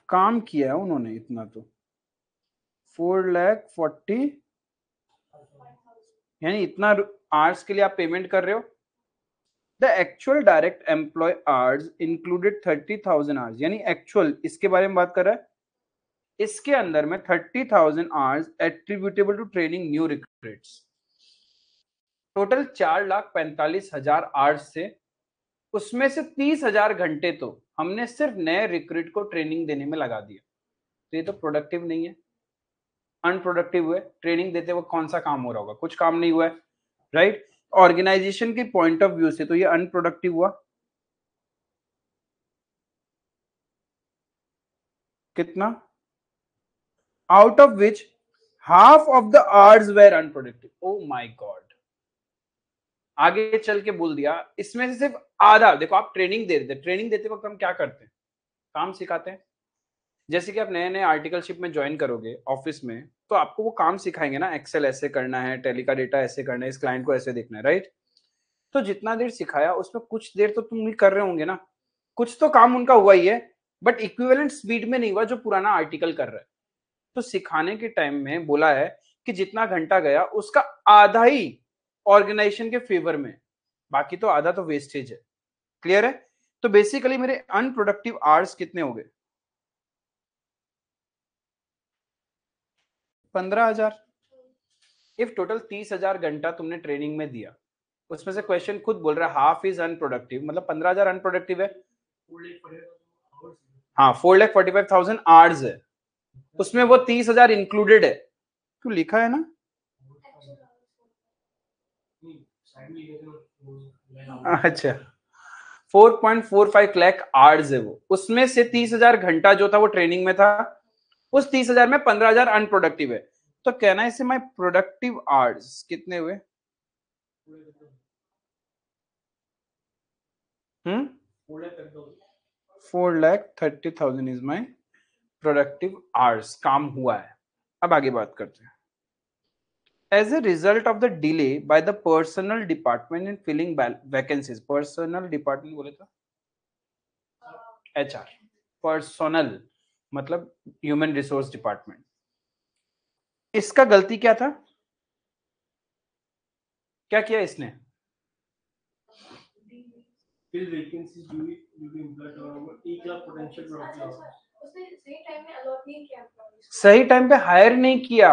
काम किया है उन्होंने इतना, तो 4,40,000, यानी इतना आवर्स के लिए आप पेमेंट कर रहे हो। The actual direct employ hours included 30,000 hours, यानी एक्चुअल इसके बारे में बात कर रहा है। इसके अंदर में 30,000 hours attributable to training new recruits. Total 4,45,000 hours से उसमें से 30,000 घंटे तो हमने सिर्फ नए रिक्रूट को ट्रेनिंग देने में लगा दिया। तो ये तो प्रोडक्टिव नहीं है, अनप्रोडक्टिव हुए। ट्रेनिंग देते वक्त कौन सा काम हो रहा होगा, कुछ काम नहीं हुआ है, राइट। ऑर्गेनाइजेशन के पॉइंट ऑफ व्यू से तो ये अनप्रोडक्टिव हुआ। कितना, out of which half of the hours were unproductive. Oh my god, आगे चल के बोल दिया इसमें से सिर्फ आधा, देखो आप ट्रेनिंग दे देते, ट्रेनिंग देते वक्त हम क्या करते हैं, काम सिखाते हैं। जैसे कि आप नए नए आर्टिकलशिप में ज्वाइन करोगे ऑफिस में, तो आपको वो काम सिखाएंगे ना, एक्सेल ऐसे करना है, टैली का डेटा ऐसे करना है, इस क्लाइंट को ऐसे देखना है, राइट। तो जितना देर सिखाया उसमें कुछ देर तो तुम भी कर रहे होंगे ना, कुछ तो काम उनका हुआ ही है, बट इक्विवेलेंट स्पीड में नहीं हुआ जो पुराना आर्टिकल कर रहा है। तो सिखाने के टाइम में बोला है कि जितना घंटा गया उसका आधा ही ऑर्गेनाइजेशन के फेवर में, बाकी तो आधा तो वेस्टेज है। क्लियर है? तो बेसिकली मेरे अनप्रोडक्टिव आवर्स कितने हो गए? 15,000। इफ टोटल 30,000 घंटा तुमने ट्रेनिंग में दिया, उसमें से क्वेश्चन खुद बोल रहा है हाफ इज अनप्रोडक्टिव, मतलब 15,000 अनप्रोडक्टिव है। हाँ, 4,45,000 आवर्स है, उसमें वो 30,000 इंक्लूडेड है। क्यों लिखा है ना? अच्छा, 4.45 लाख आवर्स है वो, उसमें से 30,000 घंटा जो था वो ट्रेनिंग में था, उस 30,000 में 15,000 अनप्रोडक्टिव है। तो कहना है इसे माय प्रोडक्टिव आवर्स कितने हुए? 4,30,000 इज माय प्रोडक्टिव आवर्स, काम हुआ है। अब आगे बात करते हैं। As a result of the delay by the personnel department in filling vacancies, personnel department बोले तो HR, personnel मतलब human resource department, इसका गलती क्या था? क्या किया इसने? Fill vacancies due to employ turnover 1 lakh potential productive उसने सही टाइम में अलॉट नहीं किया, सही टाइम पे हायर नहीं किया।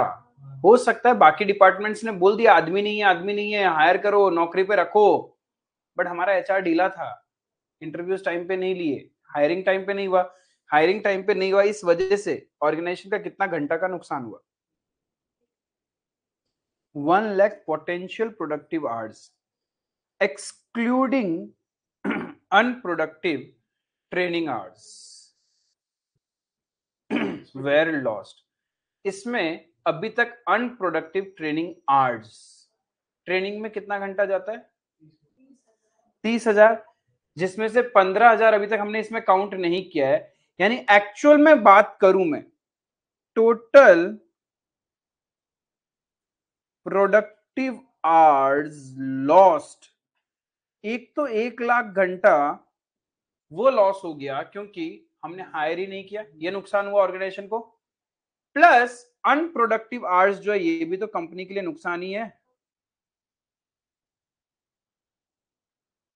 हो सकता है बाकी डिपार्टमेंट्स ने बोल दिया आदमी नहीं है, आदमी नहीं है, हायर करो, नौकरी पे रखो, बट हमारा एचआर ढीला था, इंटरव्यूज टाइम पे नहीं लिए, हायरिंग टाइम पे नहीं हुआ। हायरिंग टाइम पे नहीं हुआ, इस वजह से ऑर्गेनाइजेशन का कितना घंटा का नुकसान हुआ? 1 lakh potential productive hours excluding unproductive training hours were lost. इसमें अभी तक अनप्रोडक्टिव ट्रेनिंग आवर्स, ट्रेनिंग में कितना घंटा जाता है? 30,000, जिसमें से 15,000 अभी तक हमने इसमें काउंट नहीं किया है। यानी एक्चुअल में बात करूं मैं, टोटल प्रोडक्टिव आवर्स लॉस्ट, एक तो 1 लाख घंटा वो लॉस हो गया क्योंकि हमने हायर ही नहीं किया, ये नुकसान हुआ ऑर्गेनाइजेशन को, प्लस अनप्रोडक्टिव आवर्स जो है ये भी तो कंपनी के लिए नुकसान ही है।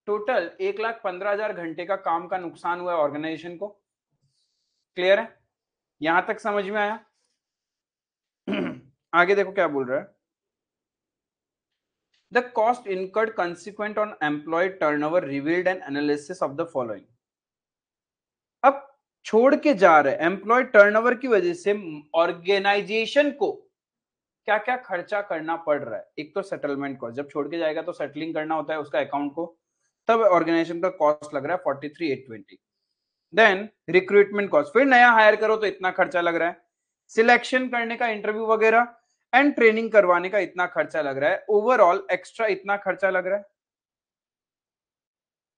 टोटल 1,15,000 घंटे का काम का नुकसान हुआ है ऑर्गेनाइजेशन को। क्लियर है? यहां तक समझ में आया? आगे देखो क्या बोल रहा है। The cost incurred consequent on employee turnover revealed an analysis of the following. अब छोड़ के जा रहे एम्प्लॉय टर्नओवर की वजह से ऑर्गेनाइजेशन को क्या क्या खर्चा करना पड़ रहा है। एक तो सेटलमेंट कॉस्ट, जब छोड़ के जाएगा तो सेटलिंग करना होता है उसका अकाउंट को, तब ऑर्गेनाइजेशन का कॉस्ट लग रहा है 43,820। देन रिक्रूटमेंट कॉस्ट, फिर नया हायर करो तो इतना खर्चा लग रहा है, सिलेक्शन करने का इंटरव्यू वगैरह एंड ट्रेनिंग करवाने का इतना खर्चा लग रहा है, ओवरऑल एक्स्ट्रा इतना खर्चा लग रहा है।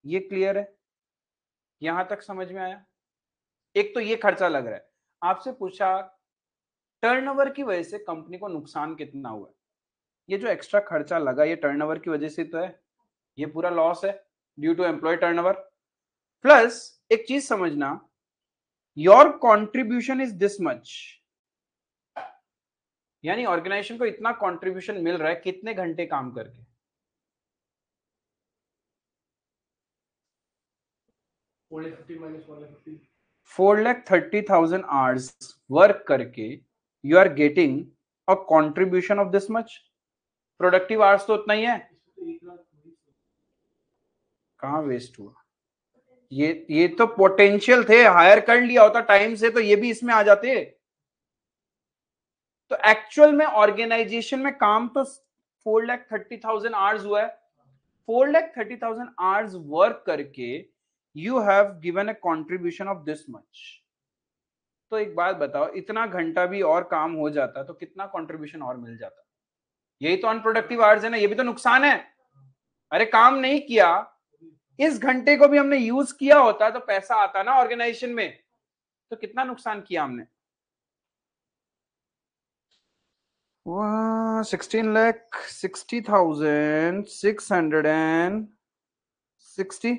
ये क्लियर है? यहां तक समझ में आया? एक तो ये खर्चा लग रहा है। आपसे पूछा टर्नओवर की वजह से कंपनी को नुकसान कितना हुआ है, ये जो एक्स्ट्रा खर्चा लगा ये टर्नओवर की वजह से तो है, ये पूरा लॉस है due to employ turnover. Plus एक चीज समझना, your contribution is this much, यानी ऑर्गेनाइजेशन को इतना कंट्रीब्यूशन मिल रहा है कितने घंटे काम करके? 4,30,000 आवर्स वर्क करके you are getting a contribution of this much. Productive hours तो उतना ही है, कहां वेस्ट हुआ? ये तो पोटेंशियल थे, हायर कर लिया होता टाइम से तो ये भी इसमें आ जाते। तो एक्चुअल में ऑर्गेनाइजेशन में काम तो 4,30,000 आवर्स हुआ है। 4,30,000 आवर्स वर्क करके you have given a contribution of this much. तो एक बात बताओ, इतना घंटा भी और काम हो जाता तो कितना कंट्रीब्यूशन और मिल जाता? यही तो अनप्रोडक्टिव आवर्स है ना, ये भी तो नुकसान है। अरे काम नहीं किया, इस घंटे को भी हमने यूज किया होता तो पैसा आता ना ऑर्गेनाइजेशन में। तो कितना नुकसान किया हमने? 16,60,660।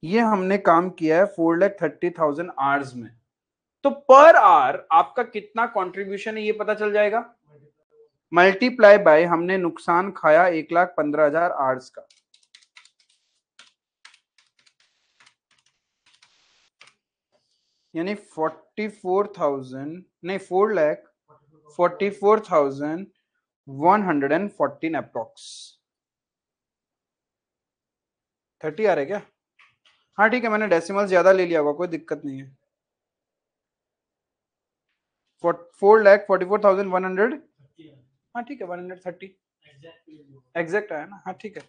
ये हमने काम किया है 4,30,000 आवर्स में। तो पर आवर आपका कितना कंट्रीब्यूशन है ये पता चल जाएगा, मल्टीप्लाई बाय हमने नुकसान खाया 1,15,000 आवर्स का। यानी 44,000 नहीं 4,44,114 अप्रोक्स। 30 आ रहे क्या? हाँ ठीक है, मैंने डेसिमल ज्यादा ले लिया होगा, कोई दिक्कत नहीं है। 4,44,100। हाँ ठीक है, 130 एग्जैक्ट आया ना। हाँ ठीक है,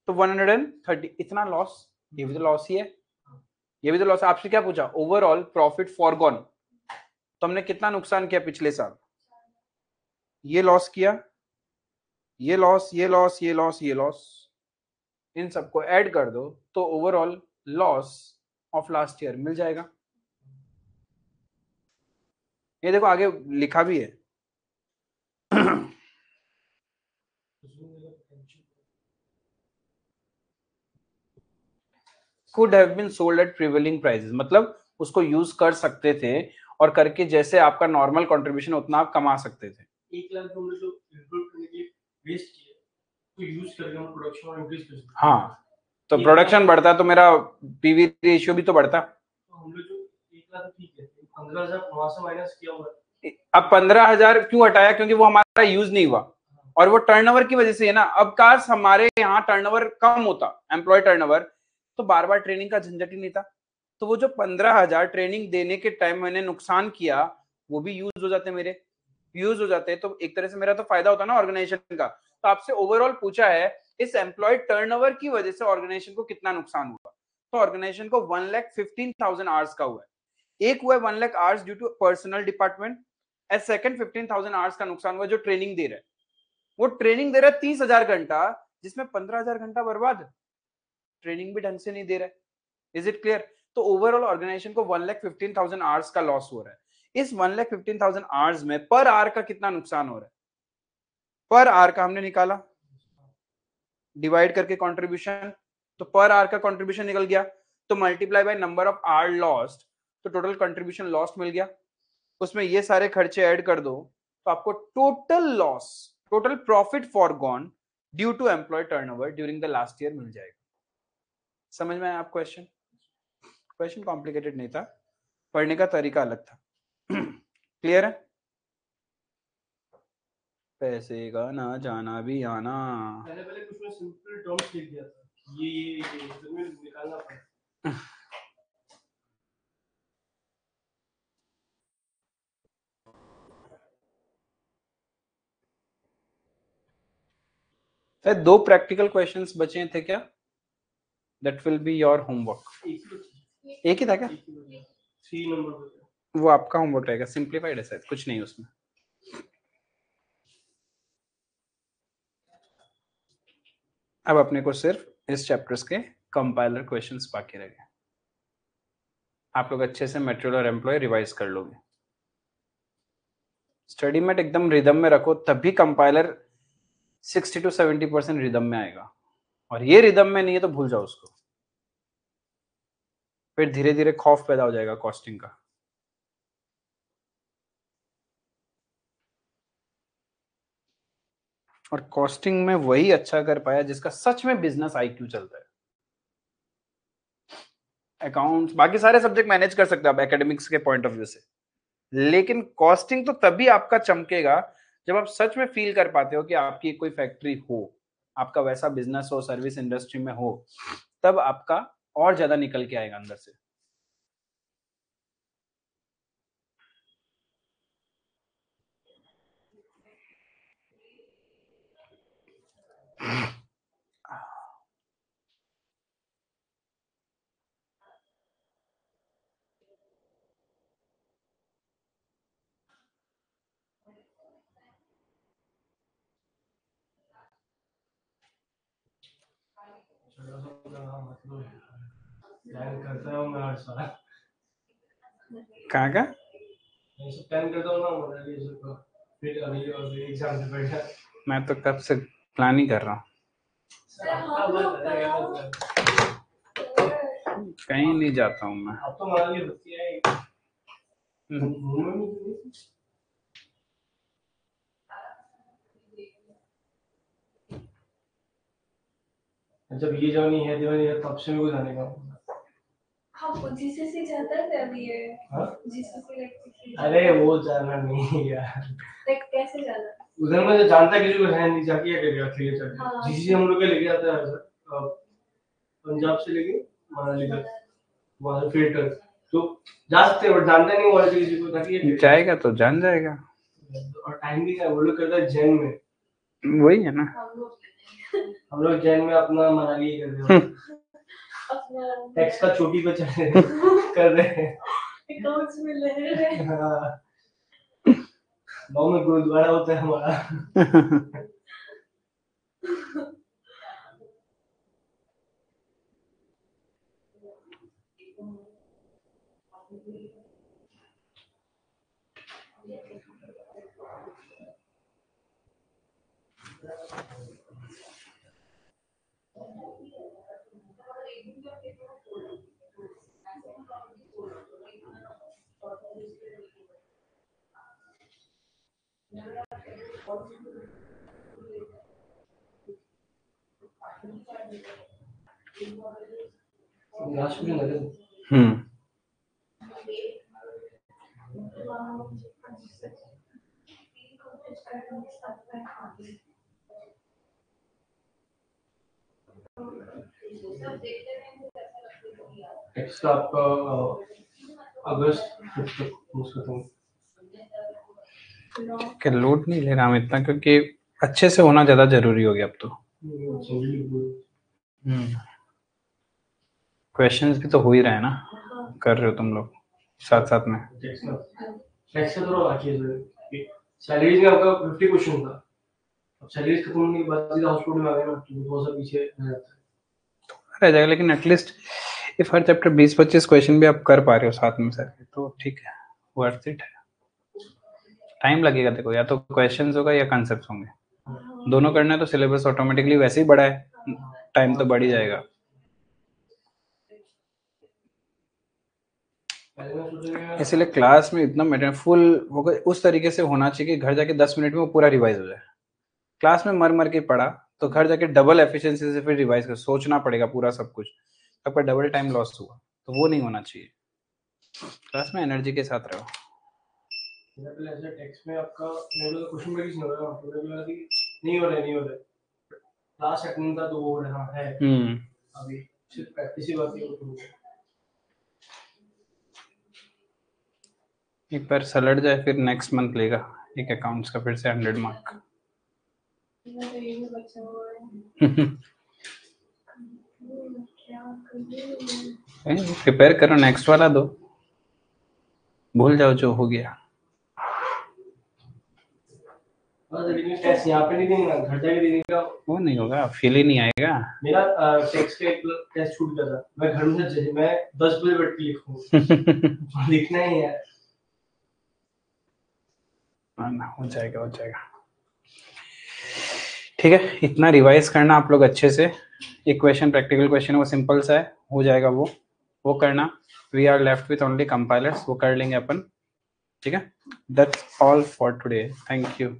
तो 130 इतना लॉस, ये भी तो लॉस ही है, ये भी तो लॉस है। आपसे क्या पूछा? ओवरऑल प्रॉफिट फॉरगॉन, तो हमने कितना नुकसान किया पिछले साल? ये लॉस किया, ये लॉस, ये लॉस, ये लॉस, ये लॉस, इन सबको ऐड कर दो तो overall loss of last year मिल जाएगा। ये देखो आगे लिखा भी है। could have been sold at prevailing prices, मतलब उसको यूज कर सकते थे और करके जैसे आपका नॉर्मल कंट्रीब्यूशन उतना आप कमा सकते थे। 1 लाख जो हमने जो इनपुट करने के लिए वेस्ट किया तो यूज करके हम प्रोडक्शन और इंक्रीज कर सकते। हाँ, तो प्रोडक्शन बढ़ता तो मेरा पीवी रेशियो भी तो बढ़ता। तो हम लोग जो 1 लाख ठीक है, 15,000 वहां से माइनस किया हुआ है। अब 15,000 क्यों हटाया? क्योंकि वो हमारा यूज नहीं हुआ और वो टर्नओवर की वजह से है ना। अब काश हमारे यहाँ टर्नओवर कम होता, एम्प्लॉय टर्नओवर, तो बार बार ट्रेनिंग का झंझट ही नहीं था। तो वो जो 15,000 ट्रेनिंग देने के टाइम मैंने नुकसान किया वो भी यूज हो जाते, मेरे यूज हो जाते, तो एक तरह से मेरा तो फायदा होता ना ऑर्गेनाइजेशन का। तो आपसे ओवरऑल पूछा है इस एम्प्लॉय टर्नओवर की वजह से ऑर्गेनाइजेशन को कितना नुकसान हुआ। तो ऑर्गेनाइजेशन को 1,15,000 आवर्स का हुआ है। एक हुआ 1 lakh hours due to personal department, and second 15,000 hours का नुकसान हुआ जो ट्रेनिंग दे रहा है। वो ट्रेनिंग दे रहा है 30,000 घंटा, जिसमें 15,000 घंटा बर्बाद, ट्रेनिंग भी ढंग से नहीं दे रहा है। Is it clear? तो ओवरऑल ऑर्गेनाइजेशन को 1,15,000 आवर्स का लॉस हो रहा है। इस 1,15,000 आवर्स में पर आवर का कितना नुकसान हो रहा है? पर आवर का हमने निकाला, डिवाइड करके कंट्रीब्यूशन, तो पर आवर का कंट्रीब्यूशन निकल गया, तो multiply by number of hour lost, तो टोटल कंट्रीब्यूशन लॉस्ट मिल गया। उसमें ये सारे खर्चे ऐड कर दो तो आपको total loss, total profit forgone due to employ turnover during the last year मिल जाएगा। समझ में आया आप? क्वेश्चन क्वेश्चन कॉम्प्लिकेटेड नहीं था, पढ़ने का तरीका अलग था। क्लियर है? पैसे का ना जाना भी आना। पहले पहले कुछ में सिंपल टर्म्स लिख दिया था, ये तुम्हें निकालना पड़ा। दो प्रैक्टिकल क्वेश्चंस बचे थे क्या? That will be your homework. एक ही था क्या? 3 नंबर वो आपका होमवर्क रहेगा, सिंप्लीफाइड है शायद, कुछ नहीं उसमें। अब अपने को सिर्फ इस चैप्टर्स के कंपाइलर क्वेश्चंस बाकी रह गए। आप लोग अच्छे से मटेरियल और एम्प्लॉय रिवाइज कर लोगे। स्टडी मेट एकदम रिदम में रखो, तभी कंपाइलर 60 to 70% रिदम में आएगा। और ये रिदम में नहीं है तो भूल जाओ उसको, फिर धीरे धीरे खौफ पैदा हो जाएगा कॉस्टिंग का। और कॉस्टिंग में वही अच्छा कर पाया जिसका सच में बिजनेस आईक्यू चलता है। अकाउंट्स बाकी सारे सब्जेक्ट मैनेज कर सकते हो आप एकेडमिक्स के पॉइंट ऑफ व्यू से, लेकिन कॉस्टिंग तो तभी आपका चमकेगा जब आप सच में फील कर पाते हो कि आपकी कोई फैक्ट्री हो, आपका वैसा बिजनेस हो, सर्विस इंडस्ट्री में हो, तब आपका और ज्यादा निकल के आएगा अंदर से। मतलब प्लान करता हूँ मैं हर साल, कहाँ का? मैं सब प्लान करता हूँ ना मनाली सब, फिर अभी एग्जाम से पहले मैं तो कब से प्लान ही कर रहा हूँ, कहीं नहीं जाता हूँ मैं। अब तो मनाली होती है जब ये जवानी है तब से मेरे को जाने का। हाँ जीसीसी जाता है अभी ये। हाँ? जीसीसी लाइक अरे वो जाना नहीं यार, लाइक कैसे जाना? उधर में जो जानता किसी को है नहीं, जाके क्या करेगा अकेले चल के। हाँ। जीसीसी हम लोग के लेके जाता है सर, पंजाब से लेके मनाली तक, वहां से फिर कर तो जा सकते हैं, बट जानता नहीं वहां से किसी को, जाके क्या करेगा? जाएगा तो जान जाएगा, और टाइम भी क्या है, वो लोग करता है जैन में, वही है ना। हम लोग जैन में अपना मनाली ही कर रहे हैं, टैक्स का चोटी पे चढ़ कर रहे हैं। अकाउंट्स में ले रहे हैं। हाँ, गाँव में गुरुद्वारा होता है हमारा। लास्ट में लगे टेक्स्ट आपका अगस्त तक खत्म। कि लोड नहीं ले रहा हूँ इतना, क्योंकि अच्छे से होना ज्यादा जरूरी हो गया अब तो। क्वेश्चंस भी तो हो ही रहे हैं ना, कर रहे हो तुम लोग साथ साथ में। टैक्स का थोड़ा बाकी है, सैलरीज में आपका 50 क्वेश्चन था, अब सैलरीज खत्म होने के बाद सीधा हॉस्पिटल में आ गए ना, तो थोड़ा सा पीछे रह जाता है। रह जाएगा, लेकिन at least if her chapter 20-25 question भी आप कर पा रहे हो साथ में सर, तो ठीक है, वर्थ इट है। टाइम लगेगा, देखो या तो क्वेश्चंस होगा या कॉन्सेप्ट्स होंगे, दोनों करना है तो सिलेबस ऑटोमेटिकली वैसे ही बड़ा है, टाइम तो बढ़ ही जाएगा। इसलिए क्लास में इतना मटेरियल फुल उस तरीके से होना चाहिए कि घर जाके 10 मिनट में वो पूरा रिवाइज हो जाए। क्लास में मर मर के पढ़ा तो घर जाके डबल एफिशिएंसी से फिर रिवाइज कर, सोचना पड़ेगा पूरा सब कुछ, आपका डबल टाइम लॉस हुआ, तो वो नहीं होना चाहिए। क्लास में एनर्जी के साथ रहो। ऐसे टेक्स्ट में आपका क्वेश्चन प्रैक्टिस नहीं हो रहा, तो नहीं हो रहा क्लास अटेंड था तो वो रहा है, अभी सिर्फ प्रैक्टिस ही बाकी है। एक बार सलट जाए फिर नेक्स्ट मंथ लेगा एक अकाउंट्स का फिर से 100 मार्क। प्रिपेयर करो, नेक्स्ट वाला दो, भूल जाओ जो हो गया। टेस्ट यहाँ पे नहीं देंगे, घर जाके देने का वो नहीं होगा, फील ही नहीं आएगा। मेरा टेक्स्ट का एक टेस्ट छूट गया था, मैं घर में से मैं 10 बजे बैठ के लिखूं लिखना ही है। हो जाएगा हो जाएगा, ठीक है। इतना रिवाइज करना आप लोग अच्छे से। एक क्वेश्चन प्रैक्टिकल क्वेश्चन वो सिंपल सा है, हो जाएगा वो करना। We are left with only compilers, वो कर लेंगे अपन, ठीक है। That's all for today, thank you.